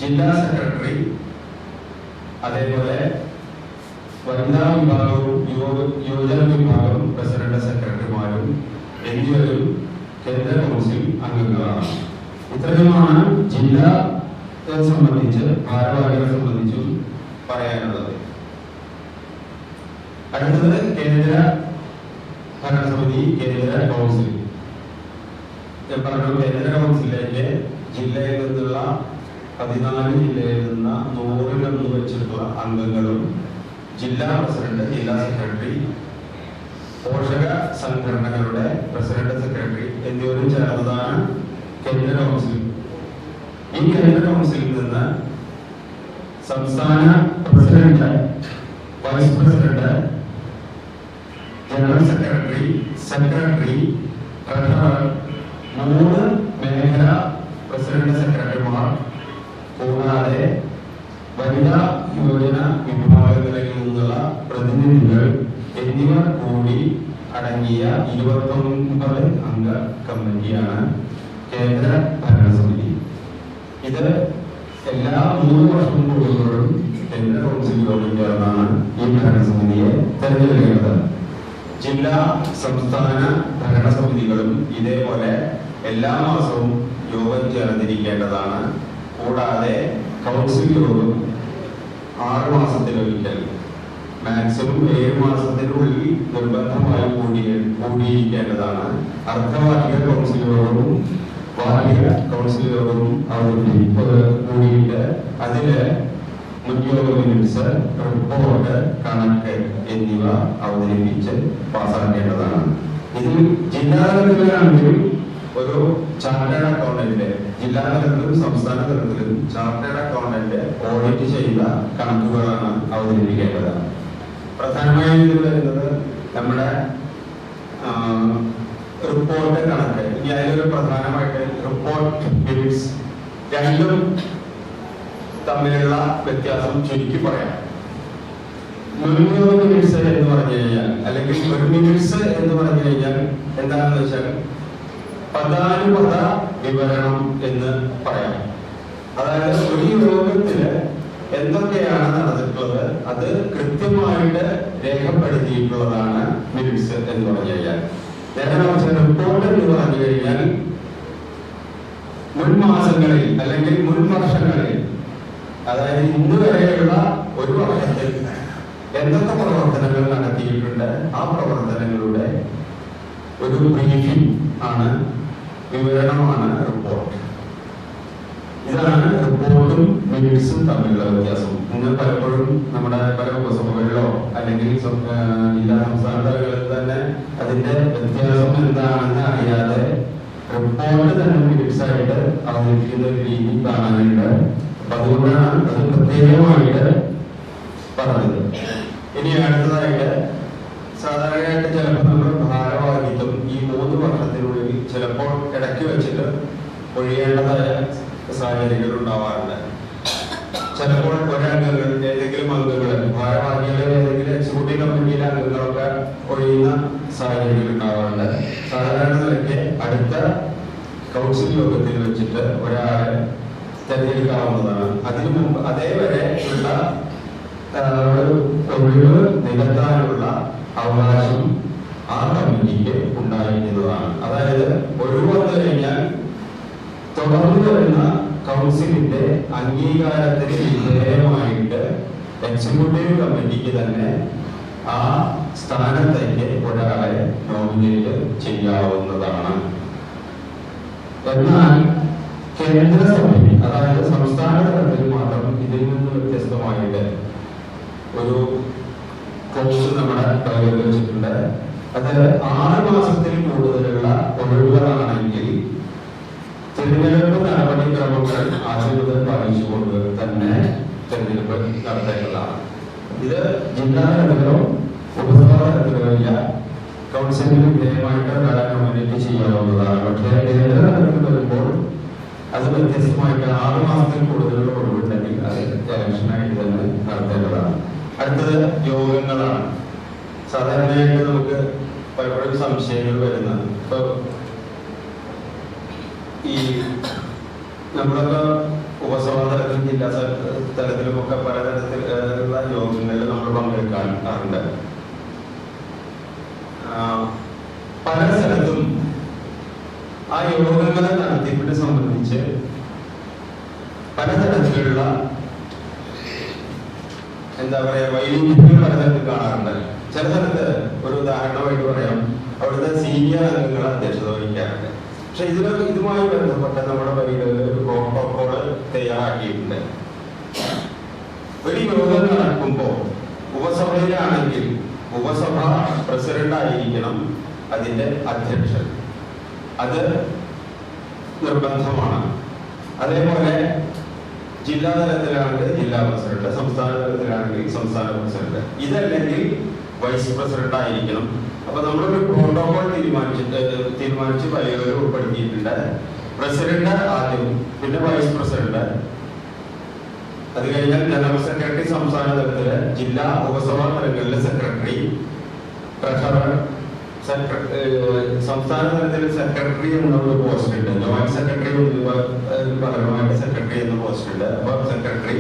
Speaker 1: ജില്ലാ സെക്രട്ടറി, അതേപോലെ വനിതാ വിഭാഗവും യുവജന വിഭാഗം പ്രസിഡന്റ് സെക്രട്ടറിമാരും എന്നിവരും കേന്ദ്ര കൗൺസിൽ അംഗങ്ങളാണ്. ഇത്രയുമാണ് ജില്ലയെ സംബന്ധിച്ച് ഭാരവാഹികളെ സംബന്ധിച്ചും പറയാനുള്ളത്. അടുത്തത് കേന്ദ്ര ഭരണസമിതി, കേന്ദ്ര കൗൺസിൽ. ഞാൻ പറഞ്ഞു, കേന്ദ്ര കൗൺസിലിലേക്ക് ജില്ലയിൽ നിന്നുള്ള 14 ജില്ലയിൽ നിന്ന് 100 വെച്ചിട്ടുള്ള അംഗങ്ങളും ജില്ലാ പ്രസിഡന്റ്, ജില്ലാ സെക്രട്ടറി, പോഷക സംഘടനകളുടെ പ്രസിഡന്റ്, സെക്രട്ടറി എന്നിവരും ചേർന്നതാണ് കേന്ദ്ര കൗൺസിൽ. ഈ കേന്ദ്ര കൗൺസിലിൽ നിന്ന് സംസ്ഥാന president, vice president, general secretary, secretary, treasurer, 3 മേഖലാ പ്രസിഡന്റ് സെക്രട്ടറിമാർ കൂടാതെ വനിതാ യുവജന വിഭാഗങ്ങളിൽ നിന്നുള്ള പ്രതിനിധികൾ എന്നിവർ കൂടി അടങ്ങിയ 29 അംഗ കമ്മിറ്റിയാണ് കേന്ദ്ര ഭരണസമിതി. ഇത് എല്ലാ 3 വർഷം കൂടുമ്പോഴും കേന്ദ്ര കൗൺസിൽ യോഗം ചേർന്നാണ് ഈ ഭരണസമിതിയെ തെരഞ്ഞെടുക്കുന്നത്. ജില്ലാ സംസ്ഥാന ഭരണസമിതികളും ഇതേപോലെ എല്ലാ മാസവും യോഗം ചേർന്നിരിക്കേണ്ടതാണ്. കൂടാതെ കൗൺസിൽ യോഗം 6 മാസത്തിലൊരിക്കൽ, മാക്സിമം 7 മാസത്തിനുള്ളിൽ നിർബന്ധമായി കൂടിയിരിക്കേണ്ടതാണ്. അർദ്ധവാർഷിക കൗൺസിൽ യോഗവും വാർഷിക കൗൺസിൽ യോഗവും കൂടിയിട്ട് അതില് മുൻയോഗ മിനിറ്റ്സ്, റിപ്പോർട്ട്, കണക്ക് എന്നിവ അവതരിപ്പിച്ച് പാസ്സാക്കേണ്ടതാണ്. ഇതിൽ ജില്ലാതലത്തിലാണെങ്കിൽ ഒരു ചാർട്ടേഡ് അക്കൗണ്ടന്റ്, ജില്ലാ തലത്തിലും സംസ്ഥാന തലത്തിലും ചാർട്ടേഡ് അക്കൗണ്ടന്റ് ഓഡിറ്റ് ചെയ്ത കണക്കുകളാണ് അവതരിപ്പിക്കേണ്ടത്. പ്രധാനമായും ഇതിൽ വരുന്നത് നമ്മുടെ റിപ്പോർട്ട്, കണക്ക്. ഇനി അതിലൊരു പ്രധാനമായിട്ട് റിപ്പോർട്ട്, മിനിറ്റ്സ് രണ്ടും തമ്മിലുള്ള വ്യത്യാസം ചുരുക്കി പറയാം. മുൻയോഗ മിനിറ്റ്സ് എന്ന് പറഞ്ഞു കഴിഞ്ഞാൽ, അല്ലെങ്കിൽ ഒരു മിനിറ്റ്സ് എന്ന് പറഞ്ഞു കഴിഞ്ഞാൽ എന്താണെന്ന് വെച്ചാൽ പദാനുപത വിവരണം എന്ന് പറയാം. അതായത് ഒരു യോഗത്തില് എന്തൊക്കെയാണ് നടന്നിട്ടുള്ളത് അത് കൃത്യമായിട്ട് രേഖപ്പെടുത്തിയിട്ടുള്ളതാണ് മിനിറ്റ്സ് എന്ന് പറഞ്ഞു കഴിഞ്ഞാൽ. നേരെ മറിച്ച് റിപ്പോർട്ട് എന്ന് പറഞ്ഞു കഴിഞ്ഞാൽ മുൻ മാസങ്ങളിൽ അല്ലെങ്കിൽ മുൻ വർഷങ്ങളിൽ, അതായത് ഇന്ന് വരെയുള്ള ഒരു വർഷത്തിൽ എന്തൊക്കെ പ്രവർത്തനങ്ങൾ നടത്തിയിട്ടുണ്ട് ആ പ്രവർത്തനങ്ങളുടെ ഒരു ബ്രീഫിംഗ് ആണ്, വിവരണമാണ് റിപ്പോർട്ട്. ഇതാണ് റിപ്പോർട്ടും മിനിറ്റ്സും തമ്മിലുള്ള വ്യത്യാസം. ഇന്ന് പലപ്പോഴും നമ്മുടെ പല ഉപസഭകളിലോ അല്ലെങ്കിൽ ജില്ലാ സംസ്ഥാന തലങ്ങളിൽ തന്നെ അതിന്റെ വ്യത്യാസം എന്താണെന്ന് അറിയാതെ റിപ്പോർട്ട് തന്നെ മിനിറ്റ്സ് ആയിട്ട് അവതരിപ്പിക്കുന്ന ഒരു രീതി കാണാനുണ്ട്. അതുകൊണ്ടാണ് അത് പ്രത്യേകമായിട്ട് പറഞ്ഞത്. ഇനി അടുത്തതായിട്ട് സാധാരണയായിട്ട് ചിലപ്പോൾ നമ്മൾ ഭാരവാഹിത്വം ഈ 3 വർഷത്തിനുള്ളിൽ ചിലപ്പോൾ ഇടയ്ക്ക് വെച്ചിട്ട് ഒഴിയേണ്ടതായ സാഹചര്യങ്ങൾ ഉണ്ടാവാറുണ്ട്. ചിലപ്പോൾ ഒരംഗങ്ങൾ, ഏതെങ്കിലും അംഗങ്ങൾ, ഭാരവാഹികളുടെ ഏതെങ്കിലും എക്സിക്യൂട്ടീവ് കമ്മിറ്റിയിലെ അംഗങ്ങളൊക്കെ ഒഴിയുന്ന സാഹചര്യങ്ങൾ ഉണ്ടാവാറുണ്ട്. സാധാരണ നിലയ്ക്ക് അടുത്ത കൗൺസിൽ യോഗത്തിൽ വെച്ചിട്ട് ഒരാളെ തെരഞ്ഞെടുക്കാവുന്നതാണ്. അതിനു മുമ്പ് അതേവരെ ഉള്ള ഒഴിവ് നികത്താനുള്ള അവകാശം ആ കമ്മിറ്റിക്ക് ഉണ്ടായിരിക്കുന്നതാണ്. അതായത് ഒഴിവ് വന്നു കഴിഞ്ഞാൽ തുടർന്ന് വരുന്ന കൗൺസിലിന്റെ അംഗീകാരത്തിന് വിധേയമായിട്ട് എക്സിക്യൂട്ടീവ് കമ്മിറ്റിക്ക് തന്നെ ആ സ്ഥാനത്തേക്ക് ഒരാളെ നോമിനേറ്റ് ചെയ്യാവുന്നതാണ്. എന്നാൽ കേന്ദ്ര സമിതി, അതായത് സംസ്ഥാന തലത്തിൽ മാത്രം ഇതിൽ നിന്ന് വ്യത്യസ്തമായിട്ട് ഒരു കോഴ്സ് നമ്മുടെ കയ്യിൽ വെച്ചിട്ടുണ്ട്. അത് 6 മാസത്തിൽ കൂടുതലുള്ള ഒഴിവുകളാണെങ്കിൽ തിരഞ്ഞെടുപ്പ് നടപടിക്രമങ്ങൾ ആശുപത്രി പാലിച്ചുകൊണ്ട് തന്നെ തിരഞ്ഞെടുപ്പ് നടത്തേണ്ടതാണ്. ഇത് ജില്ലാ തലത്തിലോ ഉപസഭാ തലത്തിലോ ഇല്ല, കൗൺസിലിന് വിധേയമായിട്ട് ഒരാളെ നോമിനേറ്റ് ചെയ്യാവുന്നതാണ്. പക്ഷേ കേന്ദ്ര തലത്തിൽ വരുമ്പോൾ അത് വ്യത്യസ്തമായിട്ട് 6 മാസത്തിൽ കൂടുതലുള്ള ഒഴിവുണ്ടെങ്കിൽ അത് ഇലക്ഷനായിട്ട് തന്നെ നടത്തേണ്ടതാണ്. അടുത്തത് യോഗങ്ങളാണ്. സാധാരണയായിട്ട് നമുക്ക് പലപ്പോഴും സംശയങ്ങൾ വരുന്നത്, ഇപ്പൊ ഈ നമ്മളൊക്കെ ഉപസഭാ തലത്തിലും ജില്ലാ തലത്തിലും ഒക്കെ പലതരത്തിലുള്ള യോഗങ്ങളിൽ നമ്മൾ പങ്കെടുക്കാറുണ്ട്. പല സ്ഥലത്തും ആ യോഗങ്ങളെ നടത്തിപ്പിനെ സംബന്ധിച്ച് പലതരത്തിലുള്ള എന്താ പറയാ വൈരുദ്ധ്യങ്ങൾ പലതരത്തിൽ കാണാറുണ്ട്. ചില സ്ഥലത്ത് ഒരു ഉദാഹരണമായിട്ട് പറയാം, അവിടുത്തെ സീനിയർ അംഗങ്ങൾ അധ്യക്ഷത വഹിക്കാറുണ്ട്. പക്ഷെ ഇതുമായി ബന്ധപ്പെട്ട നമ്മുടെ പരിധിയിൽ ഒരു പ്രോട്ടോകോള് തയ്യാറാക്കിയിട്ടുണ്ട്. ഒരു യോഗം നടക്കുമ്പോൾ ഉപസഭയിലാണെങ്കിൽ ഉപസഭ പ്രസിഡന്റ് ആയിരിക്കണം അതിന്റെ അധ്യക്ഷൻ, അത് നിർബന്ധമാണ്. അതേപോലെ ജില്ലാ തലത്തിലാണെങ്കിൽ ജില്ലാ പ്രസിഡന്റ്, സംസ്ഥാന തലത്തിലാണെങ്കിൽ സംസ്ഥാന പ്രസിഡന്റ്, ഇതല്ലെങ്കിൽ വൈസ് പ്രസിഡന്റ് ആയിരിക്കണം. അപ്പൊ നമ്മളൊരു പ്രോട്ടോകോൾ തീരുമാനിച്ച് പരിപാടി ഉൾപ്പെടുത്തിയിട്ടുണ്ട്. പ്രസിഡന്റ് ആദ്യം, പിന്നെ വൈസ് പ്രസിഡന്റ്, അത് കഴിഞ്ഞാൽ ജനറൽ സെക്രട്ടറി സംസ്ഥാന തലത്തില്, ജില്ലാ ഉപസഭാ തലങ്ങളിലെ സെക്രട്ടറി, ട്രഷറർ, സംസ്ഥാന തലത്തിൽ സെക്രട്ടറി എന്നുള്ള പോസ്റ്റ് ഉണ്ട്, ജോയിന്റ് സെക്രട്ടറി പകരമായിട്ട് സെക്രട്ടറി എന്ന പോസ്റ്റ് ഉണ്ട്. അപ്പൊ സെക്രട്ടറി,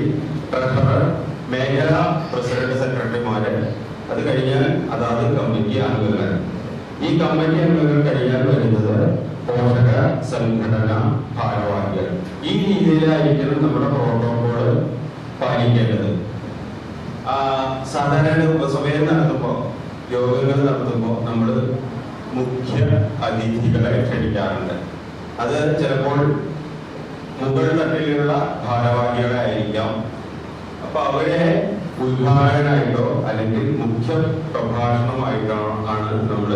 Speaker 1: ട്രഷറർ, മേഖലാ പ്രസിഡന്റ് സെക്രട്ടറിമാര്, അത് കഴിഞ്ഞാൽ അതാത് കമ്മിറ്റി അംഗങ്ങൾ. ഈ കമ്മിറ്റി അംഗങ്ങൾ കഴിഞ്ഞാൽ വരുന്നത് പോഷക സംഘടന ഭാരവാഹികൾ. ഈ രീതിയിലായിരിക്കണം നമ്മുടെ പ്രോട്ടോകോള് പാലിക്കേണ്ടത്. സാധാരണ ഉപസഭയിൽ നടത്തുമ്പോൾ, യോഗങ്ങൾ നടത്തുമ്പോൾ നമ്മൾ മുഖ്യ അതിഥികളെ ക്ഷണിക്കാറുണ്ട്. അത് ചിലപ്പോൾ മുകൾ തട്ടിലുള്ള ഭാരവാഹികളെ ആയിരിക്കാം. അപ്പൊ അവരെ ഉദ്ഘാടകനായിട്ടോ അല്ലെങ്കിൽ മുഖ്യ പ്രഭാഷണമായിട്ടോ ആണ് നമ്മൾ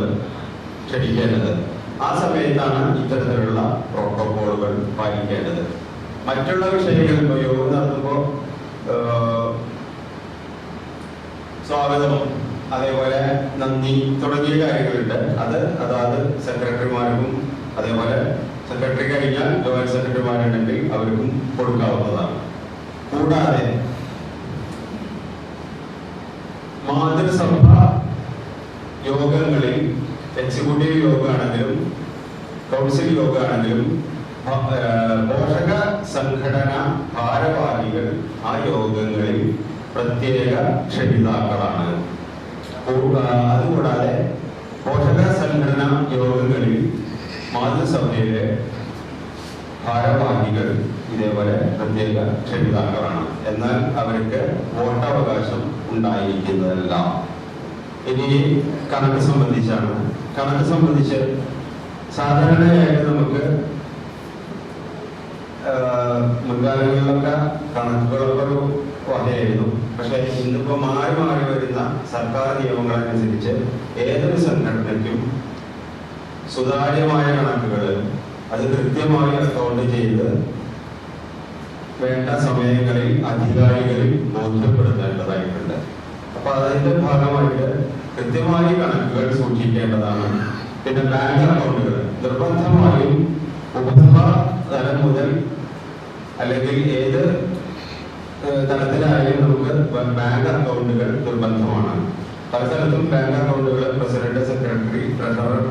Speaker 1: ക്ഷണിക്കേണ്ടത്. ആ സമയത്താണ് ഇത്തരത്തിലുള്ള പ്രോട്ടോകോളുകൾ പാലിക്കേണ്ടത്. മറ്റുള്ള വിഷയങ്ങൾ ഇപ്പോൾ യോഗം നടത്തുമ്പോൾ സ്വാഗതം, അതേപോലെ നന്ദി തുടങ്ങിയ കാര്യങ്ങളുണ്ട്. അത് അതാത് സെക്രട്ടറിമാർക്കും, അതേപോലെ സെക്രട്ടറി കഴിഞ്ഞാൽ ജോയിന്റ് സെക്രട്ടറിമാരുണ്ടെങ്കിൽ അവർക്കും കൊടുക്കാവുന്നതാണ്. കൂടാതെ മാതൃസഭ യോഗങ്ങളിൽ, എക്സിക്യൂട്ടീവ് യോഗമാണെങ്കിലും കൗൺസിൽ യോഗമാണെങ്കിലും പോഷക സംഘടന ഭാരവാഹികൾ ആ യോഗങ്ങളിൽ പ്രത്യേക ക്ഷണിതാക്കളാണ്. അതുകൂടാതെ പോഷക സംഘടന യോഗങ്ങളിൽ മാതൃസഭയിലെ ഭാരവാഹികൾ ഇതേപോലെ പ്രത്യേക ക്ഷണിതാക്കളാണ്. എന്നാൽ അവർക്ക് വോട്ടവകാശം ഉണ്ടായിരിക്കുന്നതല്ല. ഇനി കണക്ക് സംബന്ധിച്ചാണ്. കണക്ക് സംബന്ധിച്ച് സാധാരണയായിട്ട് നമുക്ക് മുൻകാലങ്ങളിലൊക്കെ കണക്കുകളൊക്കെ ഒരു വകയായിരുന്നു. പക്ഷെ ഇന്നിപ്പോ മാറി മാറി വരുന്ന സർക്കാർ നിയമങ്ങളനുസരിച്ച് ഏതൊരു സംഘടനയ്ക്കും സുതാര്യമായ കണക്കുകൾ അത് കൃത്യമായി അക്കൗണ്ട് ചെയ്ത് വേണ്ട സമയങ്ങളിൽ അധികാരികളിൽ ബോധ്യപ്പെടുത്തേണ്ടതായിട്ടുണ്ട്. അപ്പൊ അതിന്റെ ഭാഗമായിട്ട് കൃത്യമായി കണക്കുകൾ സൂക്ഷിക്കേണ്ടതാണ്. പിന്നെ ബാങ്ക് അക്കൗണ്ടുകൾ നിർബന്ധമായും ഉപസഭാ തലം മുതൽ അല്ലെങ്കിൽ ഏത് തലത്തിലായാലും നമുക്ക് ബാങ്ക് അക്കൗണ്ടുകൾ നിർബന്ധമാണ്. പല സ്ഥലത്തും ബാങ്ക് അക്കൗണ്ടുകൾ പ്രസിഡന്റ്, സെക്രട്ടറി, ട്രഷറർ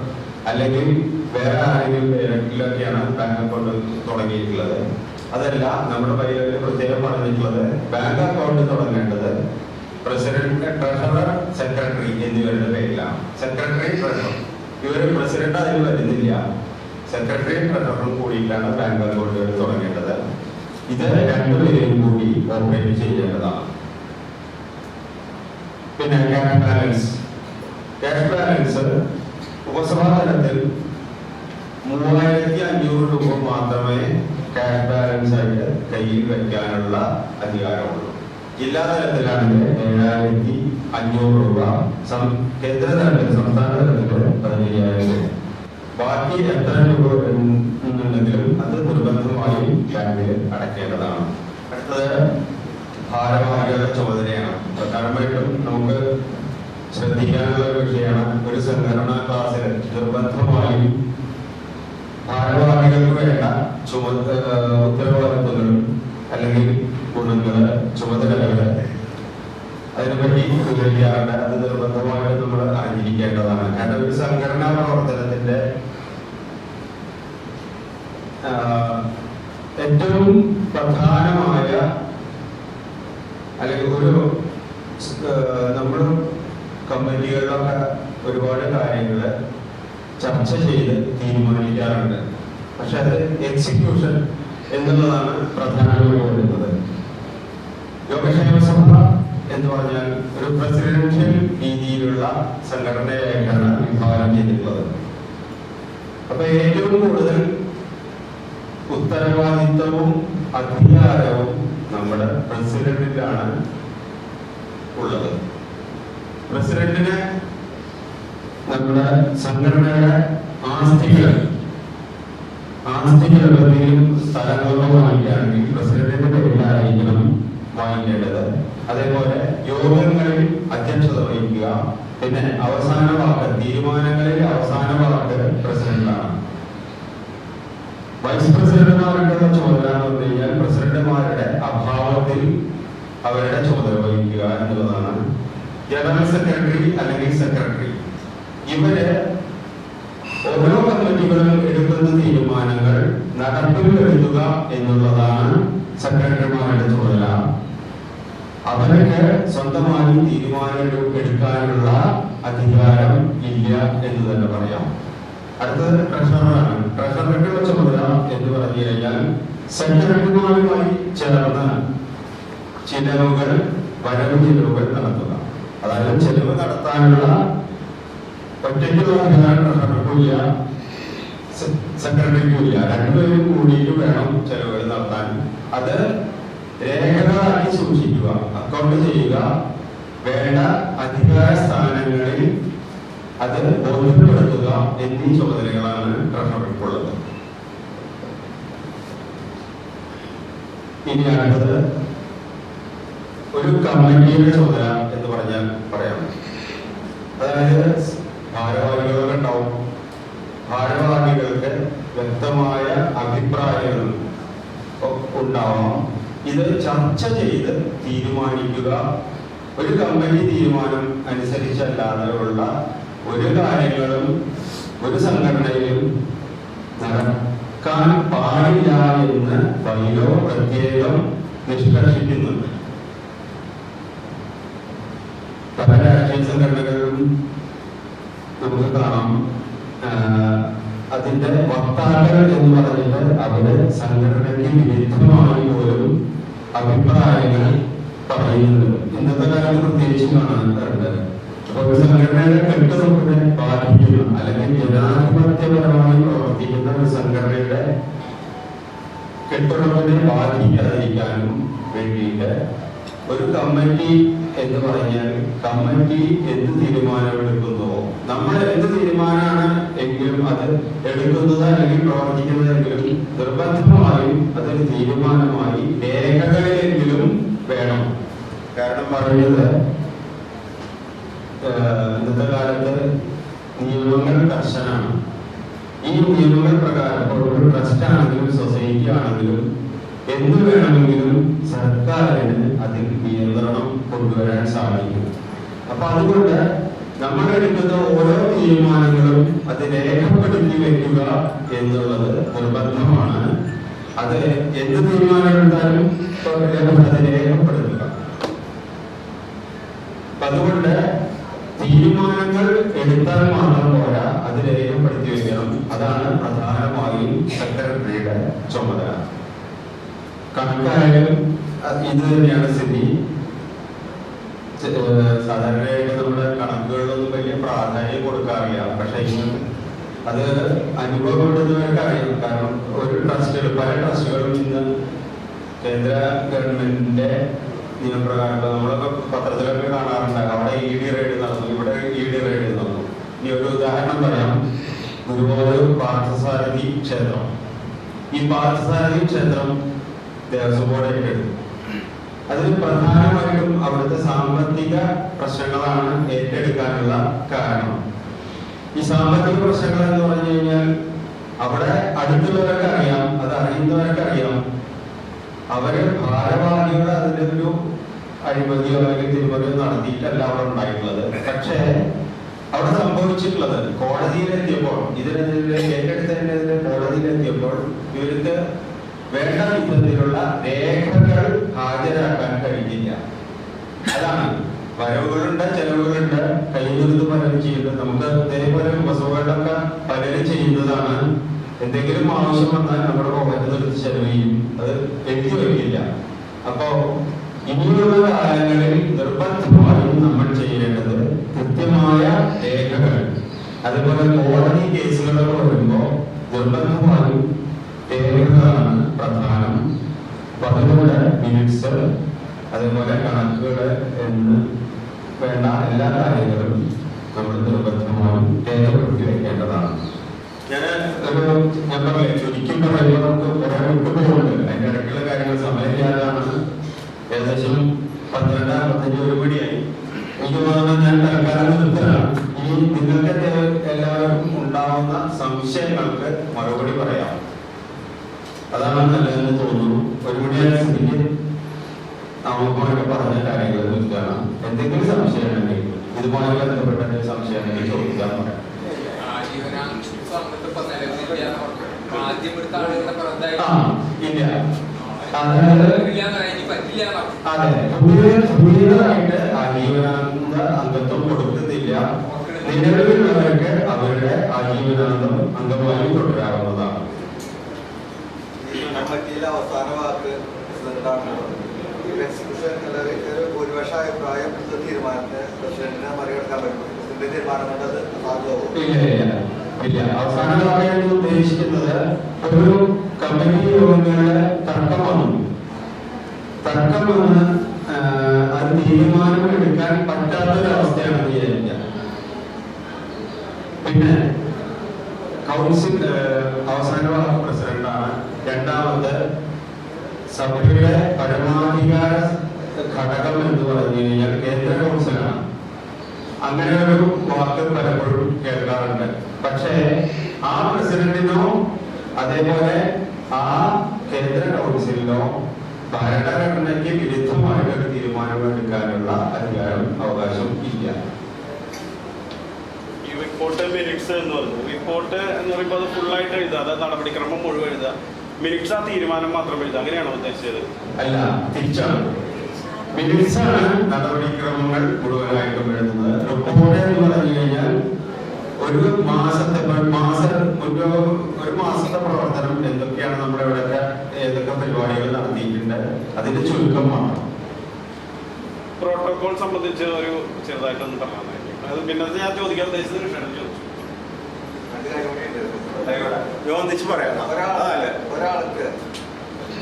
Speaker 1: അല്ലെങ്കിൽ വേറെ ആരെങ്കിലും പേരിലൊക്കെയാണ് ബാങ്ക് അക്കൗണ്ട് തുടങ്ങിയിട്ടുള്ളത്. അതല്ല, നമ്മുടെ പരിധിയിൽ പ്രത്യേകം പറഞ്ഞിട്ടുള്ളത് ബാങ്ക് അക്കൗണ്ട് തുടങ്ങേണ്ടത് പ്രസിഡന്റ്, ട്രഷറർ, സെക്രട്ടറി എന്നിവരുടെ പേരിലാണ്. സെക്രട്ടറി, ട്രഷറർ ഇവര് പ്രസിഡന്റ് അതിൽ വരുന്നില്ല. സെക്രട്ടറിയും ട്രഷററും കൂടിയിട്ടാണ് ബാങ്ക് അക്കൗണ്ടുകൾ തുടങ്ങേണ്ടത്. ഇത് രണ്ടുപേരെയും കൂടി ഓപ്പറേറ്റ് ചെയ്യേണ്ടതാണ്. പിന്നെ ക്യാഷ് ബാലൻസ്. ക്യാഷ് ബാലൻസ് ഉപസഭാ തലത്തിൽ 3500 രൂപ മാത്രമേ ക്യാഷ് ബാലൻസ് ആയിട്ട് കയ്യിൽ വയ്ക്കാനുള്ള അധികാരമുള്ളൂ. ജില്ലാ തലത്തിലാണെങ്കിൽ 7500 രൂപ, കേന്ദ്ര തലത്തിൽ, സംസ്ഥാന തലത്തിൽ 15000. ബാക്കി എത്ര രൂപ ഉണ്ടെങ്കിലും അത് നിർബന്ധമായും ബാങ്കിൽ അടയ്ക്കേണ്ടതാണ്. അടുത്തത് ഭാരവാഹികളുടെ ചുമതലയാണ്. പ്രധാനമായിട്ടും നമുക്ക് ശ്രദ്ധിക്കാനുള്ള ഒരു വിഷയമാണ്. ഒരു സംഘടനാ ക്ലാസ്സിൽ നിർബന്ധമായും ഭാരവാഹികൾക്ക് വേണ്ട ഉത്തരവാദിത്വങ്ങളും അല്ലെങ്കിൽ ഗുണങ്ങള്, ചുമതലകള് അതിനെപ്പറ്റി വിവരിക്കാറുണ്ട്. അത് നിർബന്ധമായിട്ട് നമ്മൾ അറിഞ്ഞിരിക്കേണ്ടതാണ്. കാരണം ഒരു സംഘടനാ പ്രവർത്തനത്തിന്റെ ഏറ്റവും പ്രധാനമായ അല്ലെങ്കിൽ ഒരു നമ്മൾ കമ്മിറ്റികളിലൊക്കെ ഒരുപാട് കാര്യങ്ങൾ ചർച്ച ചെയ്ത് തീരുമാനിക്കാറുണ്ട്. പക്ഷെ അത് എക്സിക്യൂഷൻ എന്നുള്ളതാണ് പ്രധാനമായി വരുന്നത്. യോഗക്ഷേമ സഭ എന്ന് പറഞ്ഞാൽ ഒരു പ്രസിഡൻഷ്യൽ രീതിയിലുള്ള രീതിയിലുള്ള സംഘടനയായിട്ടാണ് വിഭാവനം ചെയ്തിട്ടുള്ളത്. അപ്പൊ ഏറ്റവും കൂടുതൽ ഉത്തരവാദിത്വവും അധികാരവും നമ്മുടെ പ്രസിഡന്റിലാണ് ഉള്ളത്. പ്രസിഡന്റിന് നമ്മുടെ സംഘടനയുടെ ആസ്തികളെങ്കിലും സ്ഥലങ്ങളോ വാങ്ങിക്കുകയാണെങ്കിൽ പ്രസിഡന്റിന്റെ പേരിലായിരിക്കണം വാങ്ങിക്കേണ്ടത്. അതേപോലെ യോഗങ്ങളിൽ അധ്യക്ഷത വഹിക്കുക. പിന്നെ അവസാന വാക്ക്, തീരുമാനങ്ങളിൽ അവസാന വാക്ക് പ്രസിഡന്റാണ്. വൈസ് പ്രസിഡന്റുമാരുടെ ചുമതല എന്ന് പറഞ്ഞു കഴിഞ്ഞാൽ പ്രസിഡന്റുമാരുടെ അഭാവത്തിൽ അവരുടെ ചുമതല വഹിക്കുക എന്നുള്ളതാണ്. ജനറൽ സെക്രട്ടറി അല്ലെങ്കിൽ സെക്രട്ടറി, ഇവര് ഓരോ കമ്മിറ്റികളും എടുക്കുന്ന തീരുമാനങ്ങൾ നടപ്പിൽ വരുത്തുക എന്നുള്ളതാണ് സെക്രട്ടറിമാരുടെ ചുമതല. അവർക്ക് സ്വന്തമായി തീരുമാനങ്ങൾ എടുക്കാനുള്ള അധികാരം ഇല്ല എന്ന് തന്നെ പറയാം. അടുത്തത് ട്രഷററാണ്. ട്രഷററുടെ ചുമതല എന്ന് പറഞ്ഞു കഴിഞ്ഞാൽ സെക്രട്ടറിമാരുമായി ചേർന്ന് ചിലവുകൾ, വരവ് ചിലവുകൾ നടത്തുക. അതായത് ചെലവ് നടത്താനുള്ള ഒറ്റയ്ക്കുള്ള അധികാരം ട്രഷറർക്കുമില്ല, സെക്രട്ടറിക്കുമില്ല. രണ്ടുപേരും കൂടിയിട്ട് വേണം ചെലവുകൾ നടത്താൻ. അത് രേഖകളാക്കി സൂക്ഷിക്കുക, അക്കൗണ്ട് ചെയ്യുക, വേണ്ട അധികാര സ്ഥാനങ്ങളിൽ അത് ബോധ്യപ്പെടുത്തുക എന്നീ ചുമതലകളാണ് ട്രഷറർക്കുള്ളത്. ഇനി അടുത്തത് ഒരു കമ്മിറ്റിയുടെ ചുമതല എന്ന് പറഞ്ഞാൽ പറയാം. അതായത് ഭാരവാഹികളൊക്കെ ഉണ്ടാവും. ഭാരവാഹികൾക്ക് വ്യക്തമായ അഭിപ്രായങ്ങൾ ഉണ്ടാവാം. ഇത് ചർച്ച ചെയ്ത് തീരുമാനിക്കുക. ഒരു കമ്മിറ്റി തീരുമാനം അനുസരിച്ചല്ലാതെ ഉള്ള ഒരു കാര്യങ്ങളും ഒരു സംഘടനയിലും നടക്കാൻ പാടില്ല എന്ന് ബൈലോ പ്രത്യേകം നിഷ്കർഷിക്കുന്നുണ്ട്. പല രാഷ്ട്രീയ സംഘടനകളിലും നമുക്ക് കാണാം, അതിന്റെ വക്താക്കൾ എന്ന് പറഞ്ഞിട്ട് അവര് സംഘടനയ്ക്ക് വിരുദ്ധമായി പോലും അഭിപ്രായങ്ങൾ പറയുന്നുണ്ട്. ഇന്നത്തെ കാലത്ത് പ്രത്യേകിച്ചും കാണാറുണ്ട്. അപ്പൊ ഒരു സംഘടനയുടെ കെട്ടുറപ്പിനെ ബാധിക്കുന്ന അല്ലെങ്കിൽ ജനാധിപത്യപരമായി പ്രവർത്തിക്കുന്ന ഒരു സംഘടനയുടെ കെട്ടുറപ്പിനെ ബാധിക്കാതിരിക്കാനും വേണ്ടിയിട്ട് ഒരു കമ്മിറ്റി എന്ന് പറഞ്ഞാൽ കമ്മിറ്റി എന്ത് തീരുമാനമെടുക്കുന്നോ, നമ്മൾ എന്ത് തീരുമാനമാണ് എങ്കിലും അത് എടുക്കുന്നത് അല്ലെങ്കിൽ പ്രവർത്തിക്കുന്നതെങ്കിലും നിർബന്ധമായും അതൊരു തീരുമാനമായി രേഖകളിലെങ്കിലും വേണം. കാരണം പറയുന്നത് ഇന്നത്തെ കാലത്ത് നിയമങ്ങൾ കർശനമാണ്. ഈ നിയമങ്ങൾ പ്രകാരം ഒരു ട്രസ്റ്റ് ആണെങ്കിലും സൊസൈറ്റി ആണെങ്കിലും എന്ത് വേണമെങ്കിലും സർക്കാരിന് അതിൽ നിയന്ത്രണം കൊണ്ടുവരാൻ സാധിക്കും. അപ്പൊ അതുകൊണ്ട് നമ്മൾ എടുക്കുന്ന ഓരോ തീരുമാനങ്ങളും അത് രേഖപ്പെടുത്തി വെക്കുക എന്നുള്ളത് നിർബന്ധമാണ്. അത് എന്ത് തീരുമാനം എടുത്താലും അത് രേഖപ്പെടുത്തുക. അതുകൊണ്ട് തീരുമാനങ്ങൾ എടുത്താൽ മാത്രം പോരാ, അത് രേഖപ്പെടുത്തി വെക്കണം. അതാണ് പ്രധാനമായും സെക്രട്ടറിയുടെ ചുമതല. കണക്കായാലും ഇത് തന്നെയാണ് സ്ഥിതി. സാധാരണയായിട്ട് നമ്മുടെ കണക്കുകളിലൊന്നും വലിയ പ്രാധാന്യം കൊടുക്കാറില്ല. പക്ഷെ അത് അനുഭവപ്പെടുന്നവർക്ക് അറിയാം. കാരണം ഒരു ട്രസ്റ്റുകൾ, പല ട്രസ്റ്റുകളും ഇന്ന് കേന്ദ്ര ഗവൺമെന്റിന്റെ നിയമപ്രകാരം നമ്മളൊക്കെ പത്രത്തിലൊക്കെ കാണാറുണ്ട്. അവിടെ ED റെയ്ഡ് നടന്നു, ഇവിടെ ED റെയ്ഡ് നടന്നു. ഇനി ഒരു ഉദാഹരണം പറയാം. ഗുരുവായൂർ പാർത്ഥസാരഥി ക്ഷേത്രം. ഈ പാർത്ഥസാരഥി ക്ഷേത്രം ദേവസ്വം ബോർഡ് ഏറ്റെടുത്തു. അതിൽ പ്രധാനമായിട്ടും അവിടുത്തെ സാമ്പത്തിക പ്രശ്നങ്ങളാണ് ഏറ്റെടുക്കാനുള്ള കാരണം. ഈ സാമ്പത്തിക പ്രശ്നങ്ങൾ എന്ന് പറഞ്ഞു കഴിഞ്ഞാൽ അവിടെ അടുത്തുള്ളവരൊക്കെ അറിയാം, അത് അറിയുന്നവരൊക്കെ അറിയാം. അവര് ഭാരവാഹികൾ അതിന്റെ ഒരു അഴിമതിയോ അല്ലെങ്കിൽ തിരുമറിയോ നടത്തിയിട്ടല്ല അവിടെ ഉണ്ടായിട്ടുള്ളത്. പക്ഷേ അവിടെ സംഭവിച്ചിട്ടുള്ളത് കോടതിയിലെത്തിയപ്പോൾ, ഇതിനെതിരെ ഏറ്റെടുത്തതിനെതിരെ കോടതിയിലെത്തിയപ്പോൾ ഇവർക്ക് വേണ്ട വിധത്തിലുള്ള രേഖകൾ ഹാജരാക്കാൻ കഴിഞ്ഞില്ല. അതാണ് വരവുകളുണ്ട്, ചെലവുകളുണ്ട്, കയ്യിലിരുന്ന് പലരും ചെയ്യുന്നത്. നമുക്ക് ഇതേപോലെ ഉപസഭകളിലൊക്കെ പലരും ചെയ്യുന്നതാണ്. എന്തെങ്കിലും ആവശ്യം വന്നാൽ നമ്മുടെ പോക്കറ്റിൽ എടുത്ത് ചെലവ് ചെയ്യും, അത് എഴുതി വയ്ക്കില്ല. അപ്പോ ഇനിയുള്ള കാലങ്ങളിൽ നിർബന്ധമായും നമ്മൾ ചെയ്യേണ്ടത് കൃത്യമായ കേസുകളൊക്കെ വരുമ്പോൾ നിർബന്ധമായും രേഖകളാണ് പ്രധാനം. അപ്പൊ അതുകൊണ്ട് മിനിറ്റ്സ്, അതേപോലെ കണക്കുകൾ എന്ന് വേണ്ട എല്ലാ കാര്യങ്ങളും നമ്മൾ നിർബന്ധമായും രേഖപ്പെടുത്തി വെക്കേണ്ടതാണ്. ഞാൻ പറയാം, ചുരുക്കം പറയുമ്പോൾ നമുക്ക് കുറെ വിട്ടുപോകുന്നുണ്ട്. അതിന്റെ ഇടയ്ക്കുള്ള കാര്യങ്ങൾ സമയമില്ലാതാണ്. ഏകദേശം 12:55 ഒരു മണിയായി. എനിക്ക് തോന്നുന്നത് ഞാൻ തൽക്കാലം നിർത്തലാണ്. ഈ നിങ്ങൾക്ക് എല്ലാവർക്കും ഉണ്ടാവുന്ന സംശയങ്ങൾക്ക് മറുപടി പറയാം. അതാണ് നല്ലതെന്ന് തോന്നുന്നു. ഒരു മണിയായ സ്ഥിതിക്ക് നമുക്കൊക്കെ പറഞ്ഞ കാര്യങ്ങൾ നിർത്തുകയാണ്. എന്തെങ്കിലും സംശയം ഉണ്ടെങ്കിൽ ഇതുമായി ബന്ധപ്പെട്ട സംശയം ഉണ്ടെങ്കിൽ ചോദിക്കാൻ പറയാം. ഇല്ല, അതെ, പുതിയതായിട്ട് ആജീവനാന്ത അംഗത്വം കൊടുക്കുന്നില്ല. നിലവിലുള്ളവർക്ക് അവരുടെ ആജീവനാന്തം അംഗമായി തുടരാവുന്നതാണ്.
Speaker 2: അവസാന വാക്ക് ഭൂരിപക്ഷ അഭിപ്രായം തീരുമാനത്തിന് പ്രസിഡന്റിനെ മറികടക്കാൻ പറ്റും. പ്രസിഡന്റ് തീരുമാനം കൊണ്ടത് സാധ്യമാവും.
Speaker 1: ഇല്ല, അവസാന വാക്കാണ് ഉദ്ദേശിക്കുന്നത്. ഒരു കമ്മിറ്റി യോഗങ്ങളുടെ തർക്കം വന്ന് അത് തീരുമാനമെടുക്കാൻ പറ്റാത്തൊരവസ്ഥയാണ് വിചാരിക്കുക. പിന്നെ കൗൺസിൽ അവസാന വാക്ക് പ്രസിഡന്റാണ്. രണ്ടാമത് സഭയുടെ പരമാധികാര ഘടകം എന്ന് പറഞ്ഞു കഴിഞ്ഞാൽ കേന്ദ്ര കൗൺസിലാണ്. അങ്ങനെ ഒരു വാക്ക് പലപ്പോഴും കേൾക്കാറുണ്ട്. പക്ഷേ ആ പ്രസിഡന്റിനോ അതേപോലെ ആ കേന്ദ്ര കൗൺസിലിനോ ഭരണഘടനയ്ക്ക് വിരുദ്ധമായിട്ടൊരു തീരുമാനമെടുക്കാനുള്ള അധികാരം, അവകാശം ഇല്ല.
Speaker 3: ഈ റിപ്പോർട്ട് മിനിറ്റ്സ് എന്ന് പറഞ്ഞു, റിപ്പോർട്ട് എന്ന് പറയുമ്പോൾ അത് ഫുള്ളായിട്ട് എഴുതുക, അതായത് നടപടിക്രമം മുഴുവൻ എഴുതുക, മിനിറ്റ്സ് ആ തീരുമാനം മാത്രം എഴുതുക, അങ്ങനെയാണോ ഉദ്ദേശിച്ചത്?
Speaker 1: അല്ല, തിരിച്ചാണ്. മിനിറ്റ്സ് ആണ് നടപടിക്രമങ്ങൾ മുഴുവനായിട്ടും എഴുതുന്നത്. റിപ്പോർട്ട് എന്ന് പറഞ്ഞു കഴിഞ്ഞാൽ ഒരു മാസത്തെ പ്രവർത്തനം എന്തൊക്കെയാണ്, നമ്മുടെ ഇവിടെയൊക്കെ ഏതൊക്കെ പരിപാടികൾ നടത്തിയിട്ടുണ്ട്, അതിന്റെ ചുരുക്കം മാത്രം.
Speaker 3: പ്രോട്ടോകോൾ സംബന്ധിച്ച് ഒരു ചെറുതായിട്ടൊന്ന് പറഞ്ഞാൽ അത് പിന്നെ ഞാൻ ചോദിക്കാൻ ഉദ്ദേശിച്ചത്
Speaker 2: പറയാം. ഒരാൾക്ക്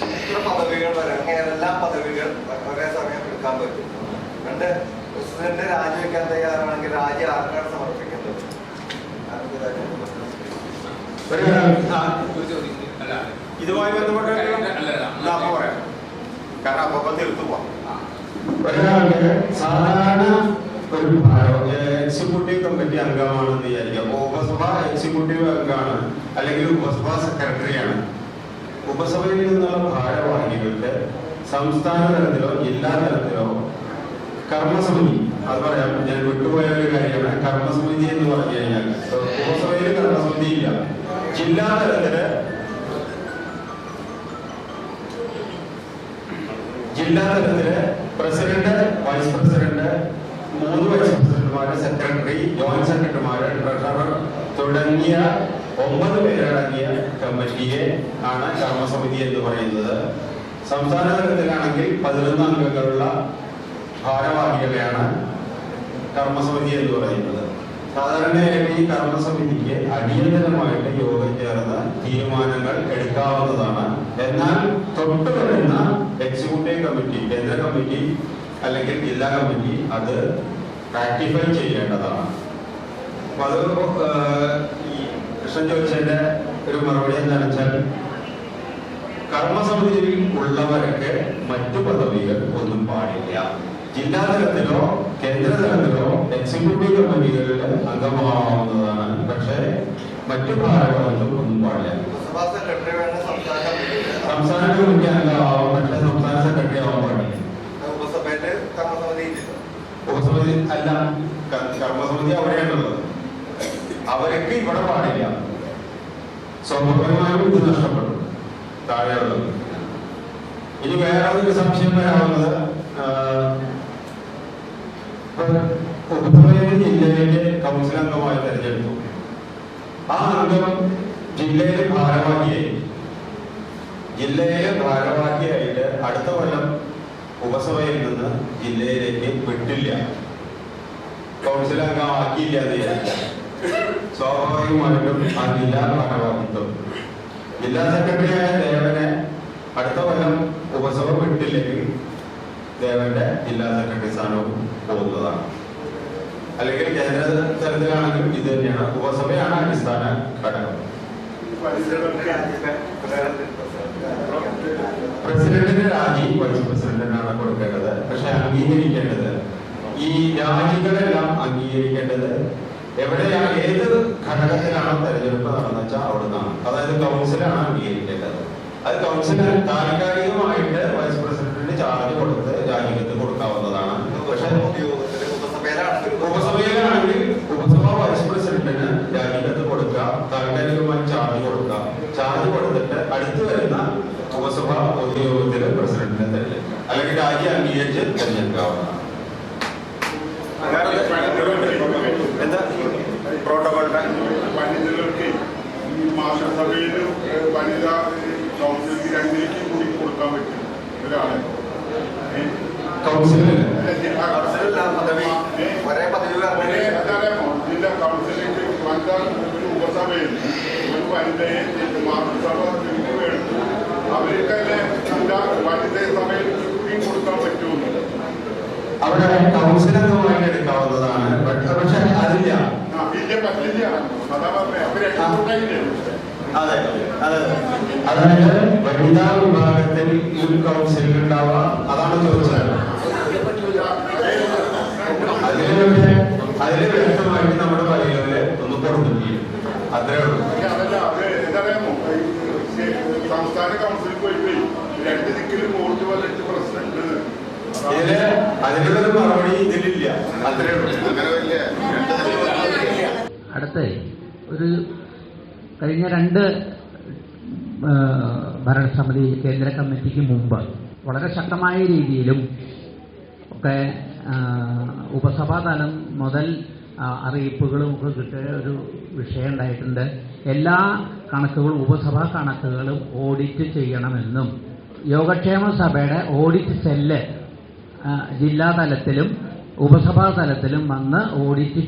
Speaker 2: ഇത്ര പദവികൾ വരാം, എല്ലാ പദവികൾ ഒരേ സമയം എടുക്കാൻ പറ്റും. രണ്ട്, പ്രസിഡന്റ് രാജിവെക്കാൻ തയ്യാറാണെങ്കിൽ രാജി ആർക്കാണ് സമർപ്പിക്കേണ്ടത്?
Speaker 1: ഇതുമായി ബന്ധപ്പെട്ട പറയാം, കാരണം അപ്പൊ തീർത്തു പോവാം. ഒരാൾക്ക് സാധാരണ ഒരു എക്സിക്യൂട്ടീവ് കമ്മിറ്റി അംഗമാണെന്ന് വിചാരിക്കാം. ഉപസഭ എക്സിക്യൂട്ടീവ് അംഗമാണ്, അല്ലെങ്കിൽ ഉപസഭ സെക്രട്ടറിയാണ്. ഉപസഭയിൽ നിന്നുള്ള ഭാരവാഹികൾക്ക് സംസ്ഥാന തലത്തിലോ ജില്ലാ തലത്തിലോ കർമ്മസമിതി, അത് പറയാം, ഞാൻ വിട്ടുപോയ ഒരു കാര്യമാണ്. കർമ്മസമിതി എന്ന് പറഞ്ഞു കഴിഞ്ഞാൽ ഉപസഭയിൽ കർമ്മസമിതി ഇല്ല. ജില്ലാ തലത്തില് പ്രസിഡന്റ്, വൈസ് പ്രസിഡന്റ്, 3 വൈസ് പ്രസിഡന്റുമാര്, സെക്രട്ടറി, ജോയിന്റ് സെക്രട്ടറിമാര്, ട്രഷറർ തുടങ്ങിയ 9 പേരടങ്ങിയ കമ്മിറ്റിയെ ആണ് കർമ്മസമിതി എന്ന് പറയുന്നത്. സംസ്ഥാന തലത്തിലാണെങ്കിൽ 11 അംഗങ്ങളുള്ള ഭാരവാഹികളെയാണ് കർമ്മസമിതി എന്ന് പറയുന്നത്. സാധാരണയായിട്ട് ഈ കർമ്മസമിതിക്ക് അടിയന്തരമായിട്ട് യോഗം ചേർന്ന് തീരുമാനങ്ങൾ എടുക്കാവുന്നതാണ്. എന്നാൽ തൊട്ട് വരുന്ന എക്സിക്യൂട്ടീവ് കമ്മിറ്റി, കേന്ദ്ര കമ്മിറ്റി അല്ലെങ്കിൽ ജില്ലാ കമ്മിറ്റി അത് റാറ്റിഫൈ ചെയ്യേണ്ടതാണ്. അപ്പൊ അത് ഈ കൃഷ്ണൻ ചോദിച്ചതിന്റെ ഒരു മറുപടി എന്താണെന്ന് വെച്ചാൽ, കർമ്മസമിതിയിൽ ഉള്ളവർക്ക് മറ്റു പദവികൾ ഒന്നും പാടില്ല. ജില്ലാ തലത്തിലോ കേന്ദ്ര തലത്തിലോ എക്സിക്യൂട്ടീവ് കമ്മിറ്റികളിൽ അംഗമാവുന്നതാണ്. പക്ഷേ മറ്റു ഭാരവാഹികൾ ഒന്നും പാടില്ല. സംസ്ഥാന കമ്മിറ്റി അംഗമാവാം, പക്ഷേ സംസ്ഥാന സെക്രട്ടറി ആവാൻ പാടില്ല. ഉപസമിതി അല്ല, കർമ്മസമിതി അവിടെയാണുള്ളത്. അവർക്ക് ഇവിടെ പാടില്ല. സ്വാഭാവികമായും ഇത് നഷ്ടപ്പെടും താഴെയുള്ളത്. ഇനി വേറെ ഒരു സംശയം വരാവുന്നത്, ഉപസഭയിലെ ജില്ലയിലെ കൗൺസിൽ അംഗമായി തെരഞ്ഞെടുത്തു. ആ അംഗം ജില്ലയിലെ ഭാരവാഹിയായിട്ട് അടുത്ത കൊല്ലം ഉപസഭയിൽ നിന്ന് ജില്ലയിലേക്ക് വിട്ടില്ല, കൗൺസിൽ അംഗം ആക്കിയില്ല എന്ന് വിചാരിക്കാം. സ്വാഭാവികമായിട്ടും ആ ജില്ലാ ഭാരവാഹിത്വം ജില്ലാ സെക്രട്ടറിയായ ദേവനെ അടുത്ത കൊല്ലം ഉപസഭ വിട്ടില്ലെങ്കിൽ ദേവന്റെ ജില്ലാ സെക്രട്ടറി സ്ഥാനവും പോകുന്നതാണ്. അല്ലെങ്കിൽ കേന്ദ്ര തലത്തിലാണെങ്കിലും ഇത് തന്നെയാണ്. ഉപസഭയാണ് അടിസ്ഥാന ഘടകം. പ്രസിഡന്റിന്റെ രാജി വൈസ് പ്രസിഡന്റിനാണ് കൊടുക്കേണ്ടത്. പക്ഷെ അംഗീകരിക്കേണ്ടത് ഈ രാജികളെല്ലാം അംഗീകരിക്കേണ്ടത് എവിടെയാണ്, ഏത് ഘടകത്തിലാണോ തെരഞ്ഞെടുപ്പ് നടന്നു വെച്ചാൽ അവിടെ നിന്നാണ്. അതായത് കൗൺസിലാണ് അംഗീകരിക്കേണ്ടത്. അത് കൗൺസിൽ താൽക്കാലികമായിട്ട് വൈസ് പ്രസിഡന്റിന് ചാർജ് കൊടുത്ത് രാജികത്ത് കൊടുക്കാവുന്നതാണ്. പക്ഷെ ഉപസഭയിലാണെങ്കിൽ ഉപസഭ വൈസ് പ്രസിഡന്റിന് രാജികത്ത് കൊടുക്കുക, താൽക്കാലികമായി ചാർജ് കൊടുക്കുക. ചാർജ് കൊടുത്തിട്ട് അടുത്ത് വരുന്ന ഉപസഭ പൊതുയോഗത്തിൽ പ്രസിഡന്റിനെ തെരഞ്ഞെടുക്കുക, അല്ലെങ്കിൽ രാജി അംഗീകരിച്ച് തെരഞ്ഞെടുക്കാവുന്നതാണ്. എന്താ പ്രോട്ടോകോളിന്റെ
Speaker 4: വനിതകൾക്ക് ഈ മാസസഭയിലും വനിതാ കൗൺസിലിന് രണ്ടിലേക്കും കൂടി കൊടുക്കാൻ പറ്റും ഒരാളെ
Speaker 1: കൗൺസിലിൽ
Speaker 4: ജില്ലാ കൗൺസിലിലേക്ക് വനിതാ ഒരു ഉപസഭയിൽ ഒരു വനിതയെ മാതൃസഭ വേണം. അവർക്കല്ലേ വനിതയെ സഭയിൽ കൂടിയും കൊടുക്കാൻ പറ്റുമെന്ന്
Speaker 1: അവിടെ കൗൺസിലംഗമായിട്ട് എടുക്കാവുന്നതാണ്. പക്ഷെ അതില്ല. അതെ അതെ, അതായത് വനിതാ വിഭാഗത്തിൽ ഒരു കൗൺസിൽ ഉണ്ടാവുക, അതാണ് ചോദിച്ചത്. അതില് വ്യക്തമായിട്ട് നമ്മുടെ പള്ളികളില് ഒന്ന് കൊടുക്കുകയും അത്രേ ഉള്ളൂ.
Speaker 4: സംസ്ഥാന കൗൺസിൽ പോയിട്ട് രണ്ട് ദിക്കിലും വോട്ട് വന്നിട്ട് പ്രസിഡന്റ്
Speaker 1: അതിനുള്ളൊരു മറുപടി ഇതിലില്ല. അത്രേ ഉള്ളൂ.
Speaker 5: അടുത്ത ഒരു കഴിഞ്ഞ 2 ഭരണസമിതി കേന്ദ്ര കമ്മിറ്റിക്ക് മുമ്പ് വളരെ ശക്തമായ രീതിയിലും ഒക്കെ ഉപസഭാ തലം മുതൽ അറിയിപ്പുകളും ഒക്കെ കിട്ടിയ ഒരു വിഷയം ഉണ്ടായിട്ടുണ്ട്. എല്ലാ കണക്കുകളും ഉപസഭാ കണക്കുകളും ഓഡിറ്റ് ചെയ്യണമെന്നും യോഗക്ഷേമ സഭയുടെ ഓഡിറ്റ് സെല്ല് ജില്ലാ തലത്തിലും ഉപസഭാ തലത്തിലും വന്ന് ഓഡിറ്റ്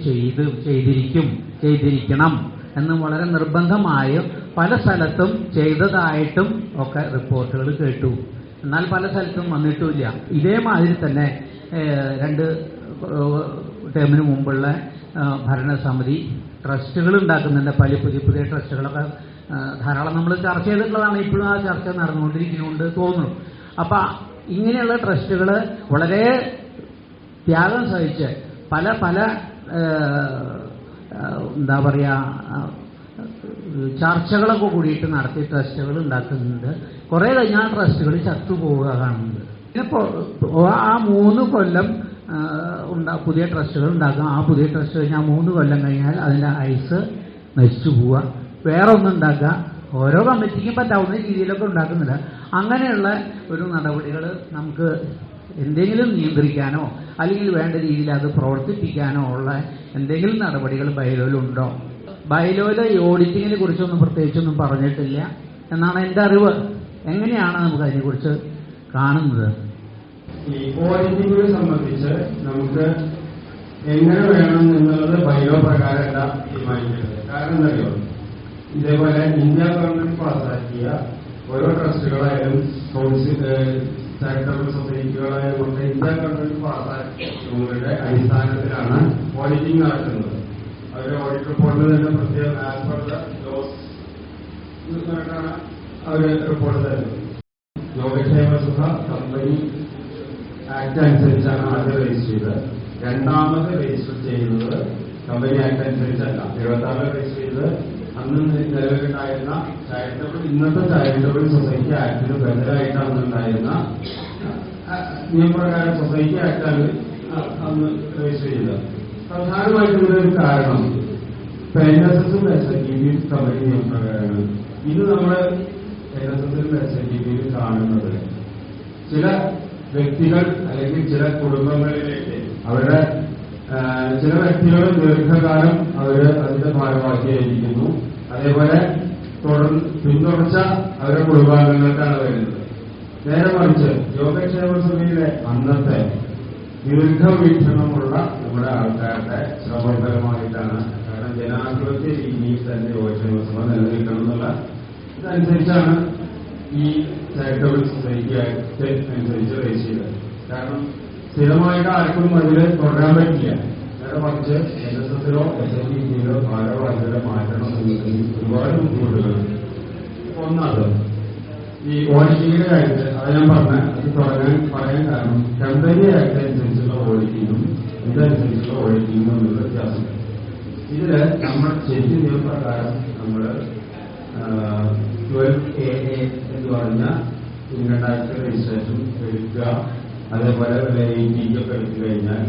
Speaker 5: ചെയ്തിരിക്കണം എന്നും വളരെ നിർബന്ധമായും പല സ്ഥലത്തും ചെയ്തതായിട്ടും ഒക്കെ റിപ്പോർട്ടുകൾ കേട്ടു. എന്നാൽ പല സ്ഥലത്തും വന്നിട്ടുമില്ല. ഇതേമാതിരി തന്നെ 2 ടേമിന് മുമ്പുള്ള ഭരണസമിതി ട്രസ്റ്റുകൾ ഉണ്ടാക്കുന്നുണ്ട്. പല പുതിയ ട്രസ്റ്റുകളൊക്കെ ധാരാളം നമ്മൾ ചർച്ച ചെയ്തിട്ടുള്ളതാണ്. ഇപ്പോഴും ആ ചർച്ച നടന്നുകൊണ്ടിരിക്കുന്നുണ്ട് തോന്നുന്നു. അപ്പം ഇങ്ങനെയുള്ള ട്രസ്റ്റുകൾ വളരെ ത്യാഗം സഹിച്ച് പല എന്താ പറയുക ചർച്ചകളൊക്കെ കൂടിയിട്ട് നടത്തി ട്രസ്റ്റുകൾ ഉണ്ടാക്കുന്നുണ്ട്. കുറേ കഴിഞ്ഞാൽ ട്രസ്റ്റുകൾ ചത്തുപോവുക കാണുന്നുണ്ട്. ഇപ്പോൾ ആ 3 കൊല്ലം പുതിയ ട്രസ്റ്റുകൾ ഉണ്ടാക്കുക. ആ പുതിയ ട്രസ്റ്റ് കഴിഞ്ഞാൽ 3 കൊല്ലം കഴിഞ്ഞാൽ അതിൻ്റെ ഐസ് നശിച്ചു പോവുക, വേറെ ഒന്നും ഉണ്ടാക്കുക. ഓരോ കമ്മിറ്റിക്കും പറ്റാവുന്ന രീതിയിലൊക്കെ ഉണ്ടാക്കുന്നില്ല. അങ്ങനെയുള്ള ഒരു നടപടികൾ നമുക്ക് എന്തെങ്കിലും നിയന്ത്രിക്കാനോ അല്ലെങ്കിൽ വേണ്ട രീതിയിൽ അത് പ്രവർത്തിപ്പിക്കാനോ ഉള്ള എന്തെങ്കിലും നടപടികൾ ബൈലോയിലുണ്ടോ? ബൈലോയിലെ ഈ ഓഡിറ്റിങ്ങിനെ കുറിച്ചൊന്നും പ്രത്യേകിച്ചൊന്നും പറഞ്ഞിട്ടില്ല എന്നാണ് എൻ്റെ അറിവ്. എങ്ങനെയാണ് നമുക്ക് അതിനെക്കുറിച്ച് കാണുന്നത്?
Speaker 6: ഈ ഓഡിറ്റിങ്ങിനെ സംബന്ധിച്ച് നമുക്ക് എങ്ങനെ വേണം എന്നുള്ളത് ബൈലോ പ്രകാരമല്ല തീരുമാനിക്കുന്നത്. കാരണം എന്തറിയോ, ഇതേപോലെ ഇന്ത്യ ഗവൺമെന്റ് പാസാക്കിയ ഓരോ ട്രസ്റ്റുകളായാലും ചാരിറ്റബിൾ സൊസൈറ്റികളായാലും ഒക്കെ ഇന്ത്യ ഗവൺമെന്റ് പാസാക്കിയവരുടെ അടിസ്ഥാനത്തിലാണ് ഓഡിറ്റിംഗ് നടത്തുന്നത്. അവർ ഓഡിറ്റ് റിപ്പോർട്ടിൽ തന്നെ പ്രത്യേകം ലോസ് എന്നിട്ടാണ് അവർ റിപ്പോർട്ട് തരുന്നത്. യോഗക്ഷേമ സുഖ കമ്പനി ആക്ട് അനുസരിച്ചാണ് ആദ്യം രജിസ്റ്റർ ചെയ്തത്. രണ്ടാമത് രജിസ്റ്റർ ചെയ്യുന്നത് കമ്പനി ആക്ട് അനുസരിച്ചല്ല. 76 രജിസ്റ്റർ ചെയ്ത് അന്ന് നിലവിലുണ്ടായിരുന്ന ഇന്നത്തെ ചാരിറ്റബിൾ സൊസൈറ്റി ആക്ടിന് ബദലായിട്ട് അന്നുണ്ടായിരുന്ന നിയമപ്രകാരം സൊസൈറ്റി ആക്ടാണ് അന്ന് രജിസ്റ്റർ ചെയ്തത്. പ്രധാനമായിട്ടുള്ള ഒരു കാരണം NSSഉം SNDPയും കമ്പനി നിയമപ്രകാരമാണ്. ഇത് നമ്മൾ NSSലും SNDPയിലും കാണുന്നത് ചില വ്യക്തികൾ അല്ലെങ്കിൽ ചില കുടുംബങ്ങളിലേക്ക് അവരുടെ ചില വ്യക്തികൾ ദീർഘകാലം അതിന്റെ ഭാരവാഹിയായിരിക്കുന്നു. അതേപോലെ പിന്തുടർച്ച അവരുടെ കുടുംബാംഗങ്ങൾക്കാണ് വരുന്നത്. നേരെ മറിച്ച് യോഗക്ഷേമ സഭയിലെ അന്നത്തെ ദീർഘവീക്ഷണമുള്ള നമ്മുടെ ആൾക്കാരുടെ ശ്രമഫലമായിട്ടാണ്. കാരണം ജനാധിപത്യ രീതിയിൽ തന്നെ യുവജനോത്സവം നിലനിൽക്കണം എന്നുള്ള ഇതനുസരിച്ചാണ് ഈ ചാരിറ്റബിൾ സൊസൈറ്റി ആക്ട് അനുസരിച്ച് രജിസ്റ്റർ ചെയ്തത്. കാരണം സ്ഥിരമായിട്ട് ആർക്കും അതിൽ തുടരാൻ പറ്റില്ല. നേരെ മറിച്ച് NSSലോ SNDPയിലോ ഭാരവാഹികളെ മാറ്റണം എന്നുണ്ടെങ്കിൽ ഒരുപാട് ബുദ്ധിമുട്ടുകളുണ്ട്. ഒന്നത് ഈ ഓഡിറ്റിങ്ങിന്റെ കാര്യത്തിൽ അത് ഞാൻ അത് പറയാൻ കാരണം കമ്പനി ആക്ട് അനുസരിച്ചുള്ള ഓഡിറ്റിങ്ങും ഇതനുസരിച്ചുള്ള ഓഡിറ്റിങ്ങും തമ്മിലുള്ള വ്യത്യാസമുണ്ട്. ഇതില് നമ്മൾ ശരിക്കും നിയമപ്രകാരം നമ്മൾ 12AA എന്ന് പറഞ്ഞ ഇൻകം ടാക്സ് രജിസ്ട്രേഷൻ എടുക്കുക, അതേപോലെ ATK എടുത്തു കഴിഞ്ഞാൽ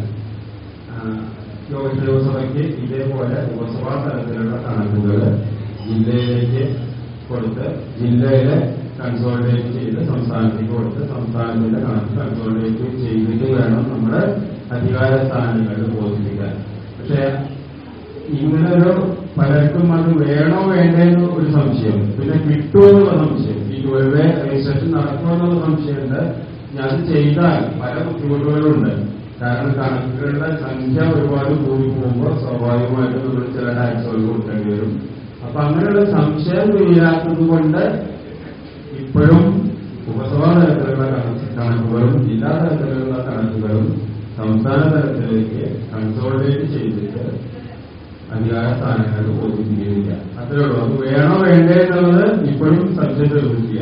Speaker 6: യുവസഭയ്ക്ക് ഇതേപോലെ ഉപസഭാ തലത്തിലുള്ള കണക്കുകൾ ജില്ലയിലേക്ക് കൊടുത്ത് ജില്ലയിലെ കൺസോളിഡേറ്റ് ചെയ്ത് സംസ്ഥാനത്തേക്ക് കൊടുത്ത് സംസ്ഥാനത്തിന്റെ കണക്ക് കൺസോളിഡേറ്റ് ചെയ്തിട്ട് വേണം നമ്മുടെ അധികാര സ്ഥാനങ്ങളിൽ ബോധിപ്പിക്കാൻ. പക്ഷെ ഇങ്ങനൊരു പലർക്കും അത് വേണോ വേണ്ടേന്ന് ഒരു സംശയം, പിന്നെ കിട്ടുമെന്നുള്ള സംശയം, ഈ 12A രജിസ്ട്രേഷൻ നടക്കുമെന്നുള്ള സംശയമുണ്ട്. ഞാൻ ചെയ്താൽ പല ബുദ്ധിമുട്ടുകളുണ്ട്. കാരണം കണക്കുകളുടെ സംഖ്യ ഒരുപാട് കൂടി പോകുമ്പോൾ സ്വാഭാവികമായിട്ടും നമ്മൾ ചില ടാക്സുകൾ കൊടുക്കേണ്ടി വരും. അപ്പൊ അങ്ങനെയുള്ള സംശയം തീരാത്തത് കൊണ്ട് ഇപ്പോഴും ഉപസഭാ തലത്തിലുള്ള കണക്കുകളും ജില്ലാ തലത്തിലുള്ള കണക്കുകളും സംസ്ഥാന തലത്തിലേക്ക് കൺസോളിഡേറ്റ് ചെയ്തിട്ട് അധികാര സ്ഥാനങ്ങൾക്ക് ബോധിപ്പിക്കുകയില്ല. അത്രേ ഉള്ളൂ. അത് വേണോ വേണ്ടേ എന്നുള്ളത് ഇപ്പോഴും സംശയം തീർന്നിട്ടില്ല.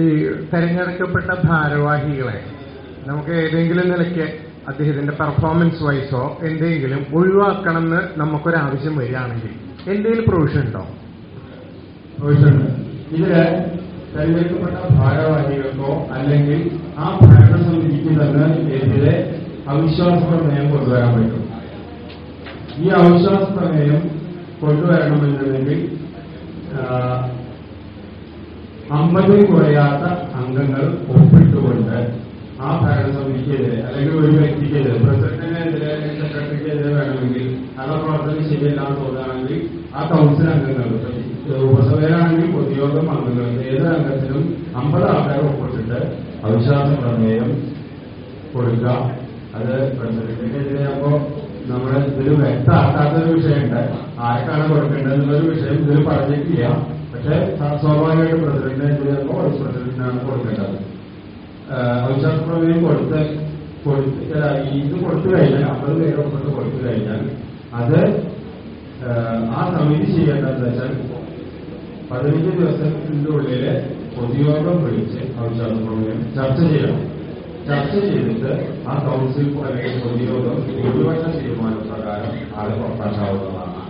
Speaker 7: ഈ തെരഞ്ഞെടുക്കപ്പെട്ട ഭാരവാഹികളെ നമുക്ക് ഏതെങ്കിലും നിലയ്ക്ക് അദ്ദേഹത്തിന്റെ പെർഫോമൻസ് വൈസോ എന്തെങ്കിലും ഒഴിവാക്കണമെന്ന് നമുക്കൊരാവശ്യം വരികയാണെങ്കിൽ എന്തെങ്കിലും പ്രൊവിഷൻ ഉണ്ടോ?
Speaker 6: പ്രൊവിഷൻ ഉണ്ട്. ഇതില് തെരഞ്ഞെടുക്കപ്പെട്ട ഭാരവാഹികൾക്കോ അല്ലെങ്കിൽ ആ ഭരണസമിതിക്ക് തന്നെ എതിരെ അവിശ്വാസ പ്രമേയം കൊണ്ടുവരാൻ പറ്റും. ഈ അവിശ്വാസ പ്രമേയം കൊണ്ടുവരണമെന്നുണ്ടെങ്കിൽ 50 കുറയാത്ത അംഗങ്ങൾ ഒപ്പിട്ടുകൊണ്ട് ആ ഭരണസമിതിക്കെതിരെ അല്ലെങ്കിൽ ഒരു വ്യക്തിക്കെതിരെ, പ്രസിഡന്റിനെതിരെ, സെക്രട്ടറിക്കെതിരെ വേണമെങ്കിൽ അത് പ്രവർത്തനം ശരിയല്ലാന്ന് തോന്നുകയാണെങ്കിൽ ആ കൗൺസിൽ അംഗങ്ങൾ, ഉപസഭയിലാണെങ്കിൽ പൊതുയോഗം അംഗങ്ങൾ, ഏത് അംഗത്തിനും 50 ആൾക്കാർ ഒപ്പിട്ടിട്ട് അവിശ്വാസ പ്രമേയം കൊടുക്കുക. അത് പ്രസിഡന്റിനെതിരെയാകുമ്പോൾ നമ്മൾ ഇതിൽ വ്യക്തമാക്കാത്തൊരു വിഷയമുണ്ട്. ആർക്കാണ് കൊടുക്കേണ്ടതെന്നുള്ളൊരു വിഷയം ഇതിൽ പറഞ്ഞിട്ടില്ല. പക്ഷെ സ്വാഭാവികമായിട്ട് പ്രസിഡന്റിനെതിരെയാകുമ്പോൾ വൈസ് പ്രസിഡന്റിനാണ് കൊടുക്കേണ്ടത്. അവിശ്വാസ പ്രമേയം ഇത് കൊടുത്തു കഴിഞ്ഞാൽ 50 പേരെ ഒപ്പിട്ട് കൊടുത്തു കഴിഞ്ഞാൽ അത് ആ സമിതി ചെയ്യേണ്ടതെന്ന് വെച്ചാൽ 15 ദിവസത്തിന്റെ ഉള്ളിൽ പൊതുയോഗം വിളിച്ച് അവിശ്വാസ പ്രമേയം ചർച്ച ചെയ്യണം. ചർച്ച ചെയ്തിട്ട് ആ കൗൺസിൽ അല്ലെങ്കിൽ പൊതുയോഗം ഭൂരിപക്ഷ തീരുമാനപ്രകാരം ആളെ പുറത്താക്കാവുന്നതാണ്.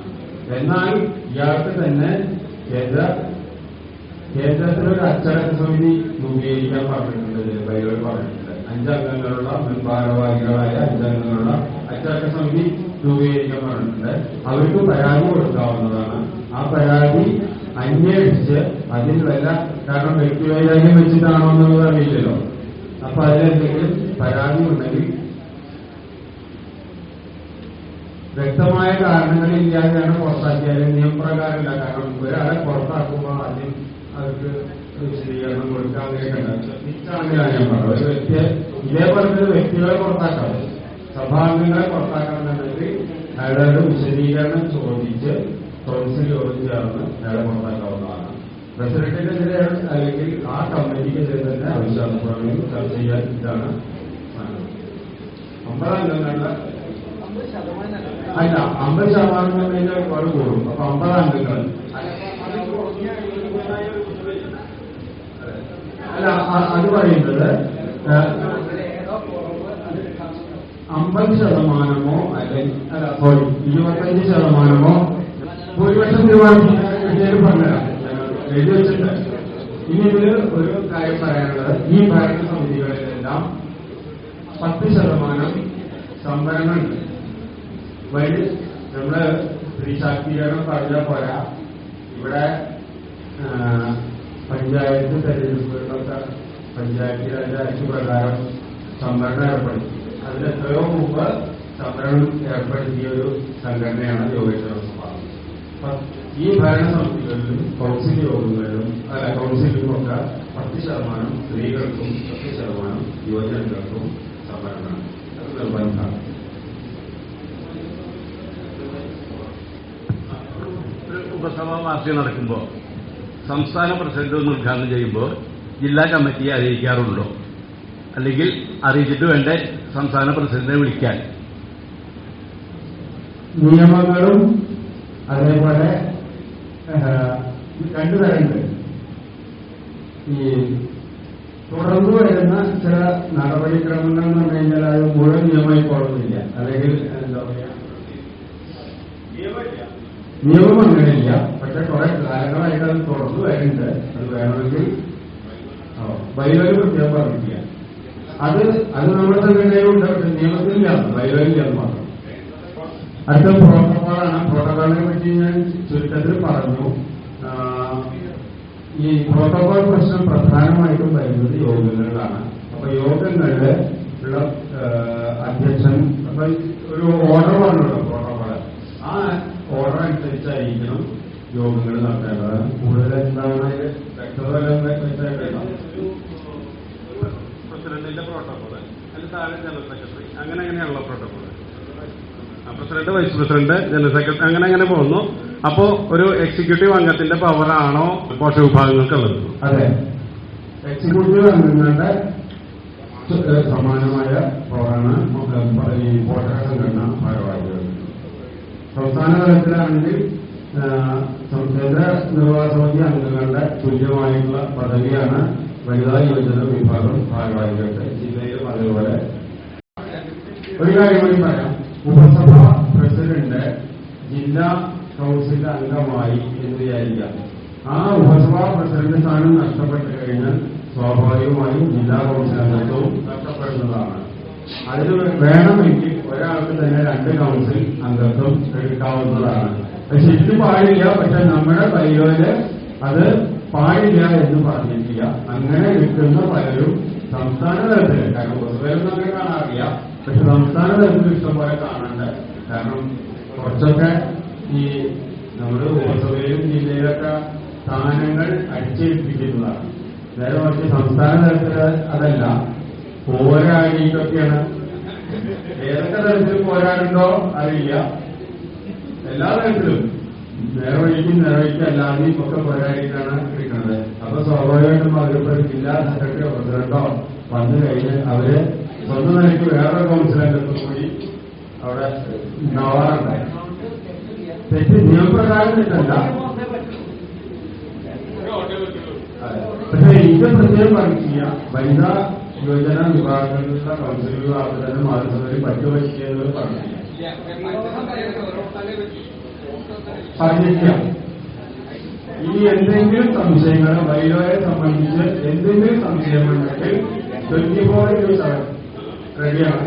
Speaker 6: എന്നാൽ ഇയാൾക്ക് തന്നെ കേന്ദ്രത്തിലൊരു അച്ചടക്ക സമിതി രൂപീകരിക്കാൻ പറഞ്ഞിട്ടുണ്ട്. ബൈലോയിൽ പറഞ്ഞിട്ടുണ്ട് 5 അംഗങ്ങളുള്ള ഭാരവാഹികളായ 5 അംഗങ്ങളുള്ള അച്ചടക്ക സമിതി രൂപീകരിക്കാൻ പറഞ്ഞിട്ടുണ്ട്. അവർക്ക് പരാതി കൊടുക്കാവുന്നതാണ്. ആ പരാതി അന്വേഷിച്ച് അതിൽ വല്ല, കാരണം വ്യക്തിവൈരാഗ്യം വെച്ചിട്ടാണോ എന്നുള്ളത് അറിയില്ലല്ലോ. അപ്പൊ അതിലെന്തെങ്കിലും പരാതി ഉണ്ടെങ്കിൽ വ്യക്തമായ കാരണങ്ങളില്ലാതെയാണ് പുറത്താക്കിയാലും നിയമപ്രകാരമില്ല. കാരണം ഒരാളെ പുറത്താക്കുമ്പോൾ ആദ്യം അവർക്ക് വിശദീകരണം കൊടുക്കാൻ ശ്രദ്ധിച്ചാണെങ്കിലാണ് ഞാൻ പറഞ്ഞത്. ഒരു വ്യക്തിയെ ഇതേപോലത്തെ വ്യക്തികളെ പുറത്താക്കാം, സഭാംഗങ്ങളെ പുറത്താക്കണമെന്നുണ്ടെങ്കിൽ അയാളുടെ വിശദീകരണം ചോദിച്ച് കൗൺസിൽ യോഗം ചേർന്ന് അയാളെ പുറത്താക്കാവുന്നതാണ്. പ്രസിഡന്റിനെതിരെ അല്ലെങ്കിൽ ആ കമ്മിറ്റിക്കെതിരെ തന്നെ അവിശ്വാസ പ്രമേയം ചർച്ച ചെയ്യാൻ ഇതാണ് 50 അംഗങ്ങളുടെ അല്ല 50% ഒരുപാട് കൂടും. അപ്പൊ 50 അംഗങ്ങൾ അല്ല അത് പറയുന്നത് 50% അല്ലെങ്കിൽ അല്ല 25% ഭൂരിപക്ഷം തീരുമാനിക്കാൻ പറഞ്ഞുതരാം, എഴുതി വെച്ചിട്ട്. ഇനി ഇതില് ഒരു കാര്യം പറയാനുള്ളത്, ഈ ഭരണസമിതികളിലെല്ലാം 10% സംവരണമുണ്ട്. വഴി നമ്മള് സ്ത്രീ ശാക്തീകരണം പറഞ്ഞാൽ പോരാ. ഇവിടെ പഞ്ചായത്ത് തെരഞ്ഞെടുപ്പുകളിലൊക്കെ പഞ്ചായത്ത് രാജ് ആക്ട് പ്രകാരം സംവരണം ഏർപ്പെടുത്തി. അതിലെത്രയോ മുമ്പ് സംവരണം ഏർപ്പെടുത്തിയ ഒരു സംഘടനയാണ് യോഗേശ്വരസഭ. ഈ ഭരണസമിതികളിലും കൗൺസിൽ യോഗങ്ങളിലും കൗൺസിലിലുമൊക്കെ 10% സ്ത്രീകൾക്കും 10% യുവജനങ്ങൾക്കും സംവരണമാണ്. അത് നിർബന്ധമാണ്.
Speaker 8: ഒരു ഉപസഭാ വാർഷികം നടക്കുമ്പോൾ സംസ്ഥാന പ്രസിഡന്റ് ഒന്ന് ഉദ്ഘാടനം ചെയ്യുമ്പോൾ ജില്ലാ കമ്മിറ്റിയെ അറിയിക്കാറുണ്ടോ? അല്ലെങ്കിൽ അറിയിച്ചിട്ട് വേണ്ടേ സംസ്ഥാന പ്രസിഡന്റിനെ വിളിക്കാൻ?
Speaker 6: നിയമങ്ങളും അതേപോലെ രണ്ടു തരമുണ്ട്. ഈ തുടർന്നു വരുന്ന ചില നടപടിക്രമങ്ങൾ എന്ന് പറഞ്ഞു കഴിഞ്ഞാൽ അത് മുഴുവൻ നിയമമായി പോകുന്നില്ല. അല്ലെങ്കിൽ എന്താ പറയാ, നിയമം അങ്ങനെയില്ല. പക്ഷെ കുറെ കാലങ്ങളായിട്ട് അത് തുടർന്നു വരുന്നുണ്ട്. അത് വേണമെങ്കിൽ ബൈലോയിൽ പ്രത്യേകം പറഞ്ഞില്ല. അത് നമ്മുടെ സംഘടനയിലുണ്ട്. പക്ഷെ നിയമത്തിലില്ല, ബൈലോയില്ല മാത്രം. അടുത്ത പ്രോട്ടോകോളാണ്. പ്രോട്ടോകോളിനെ പറ്റി ഞാൻ ചുരുക്കത്തിൽ പറഞ്ഞു. ഈ പ്രോട്ടോകോൾ പ്രശ്നം പ്രധാനമായിട്ടും വരുന്നത് യോഗങ്ങളിലാണ്. അപ്പൊ യോഗങ്ങളിൽ ഉള്ള അധ്യക്ഷൻ അപ്പൊ ഒരു ഓർഡർ പറഞ്ഞല്ലോ പ്രോട്ടോകോള്. ആ ഓർഡർ അനുസരിച്ചായിരിക്കണം യോഗങ്ങൾ നടത്തേണ്ടത്. കൂടുതൽ എന്താണ് വ്യക്തത വെച്ചാൽ
Speaker 8: പ്രസിഡന്റിന്റെ പ്രോട്ടോകോള്, അതിന് താഴെ ജനറൽ സെക്രട്ടറി, അങ്ങനെയുള്ള protocol. President, vice president, general secretary, അങ്ങനെ പോകുന്നു. അപ്പോ ഒരു എക്സിക്യൂട്ടീവ് അംഗത്തിന്റെ പവറാണോ പോഷക വിഭാഗങ്ങൾക്കുള്ളത്?
Speaker 6: അതെ, എക്സിക്യൂട്ടീവ് അംഗങ്ങളുടെ സമാനമായ പവറാണ് ഈ പോഷക സംഘടന ഭാരവാഹികൾ. സംസ്ഥാന തലത്തിലാണെങ്കിൽ കേന്ദ്ര നിർവാഹക സമിതി അംഗങ്ങളുടെ തുല്യമായിട്ടുള്ള പദവിയാണ് വനിതാ യുവജന വിഭാഗം ഭാരവാഹികൾക്ക്. ജില്ലയിലും അതേപോലെ. ഒരു കാര്യം കൂടി പറയാം. ഉപസഭാ പ്രസിഡന്റ് ജില്ലാ കൗൺസിൽ അംഗമായി എന്ന് വിചാരിക്കാം. ആ ഉപസഭാ പ്രസിഡന്റ് സ്ഥാനം നഷ്ടപ്പെട്ടു കഴിഞ്ഞാൽ സ്വാഭാവികമായും ജില്ലാ കൗൺസിൽ അംഗത്വവും നഷ്ടപ്പെടുന്നതാണ്. അതിന് വേണമെങ്കിൽ ഒരാൾക്ക് തന്നെ 2 കൗൺസിൽ അംഗത്വം എടുക്കാവുന്നതാണ്. പക്ഷെ ഇത് പാടില്ല. പക്ഷെ നമ്മുടെ ബൈലോയില് അത് പാടില്ല എന്ന് പറഞ്ഞിട്ടില്ല. അങ്ങനെ എടുക്കുന്ന പലരും സംസ്ഥാന തലത്തിൽ, കാരണം പൊതുവേലൊന്നും അങ്ങനെ കാണാറില്ല, പക്ഷെ സംസ്ഥാന തലത്തിൽ ഇഷ്ടംപോലെ കാണണ്ട. കാരണം കുറച്ചൊക്കെ ഈ നമ്മുടെ ഉപസഭയിലും ജില്ലയിലൊക്കെ സ്ഥാനങ്ങൾ അടിച്ചേൽപ്പിക്കുന്നതാണ്. നേരെ മറിച്ച് സംസ്ഥാന തലത്തിൽ അതല്ല, പോരാടിയിട്ടൊക്കെയാണ്. ഏതൊക്കെ തരത്തിൽ പോരാടുണ്ടോ അറിയില്ല. എല്ലാ തരത്തിലും നേർവഴിക്ക് അല്ലാതെയും ഒക്കെ പോരാടിയിട്ടാണ് എടുക്കുന്നത്. അപ്പൊ സ്വാഭാവികമായിട്ടും അവരിപ്പോ ജില്ലാ സെക്രട്ടറിയോ പ്രസിഡന്റോ വന്നു കഴിഞ്ഞ് അവര് സ്വന്തം നിലയ്ക്ക് വേറെ കൗൺസിലംഗത്തും കൂടി അവിടെ ഉണ്ടാവാറുണ്ടായി. തെറ്റ് നിയമപ്രകാരം തെറ്റല്ല. പക്ഷെ ഇത് പ്രത്യേകം പറഞ്ഞില്ല. വനിതാ യുവജന വിഭാഗങ്ങളിലുള്ള കൗൺസിലുകൾ അവതരണം മാറുന്നവർ പറ്റുപറ്റിയെന്നത് പറഞ്ഞില്ല. ഇനി എന്തെങ്കിലും സംശയങ്ങൾ ബൈലോയെ സംബന്ധിച്ച് എന്തെങ്കിലും സംശയമുണ്ടെങ്കിൽ 24/7 റെഡിയാണ്.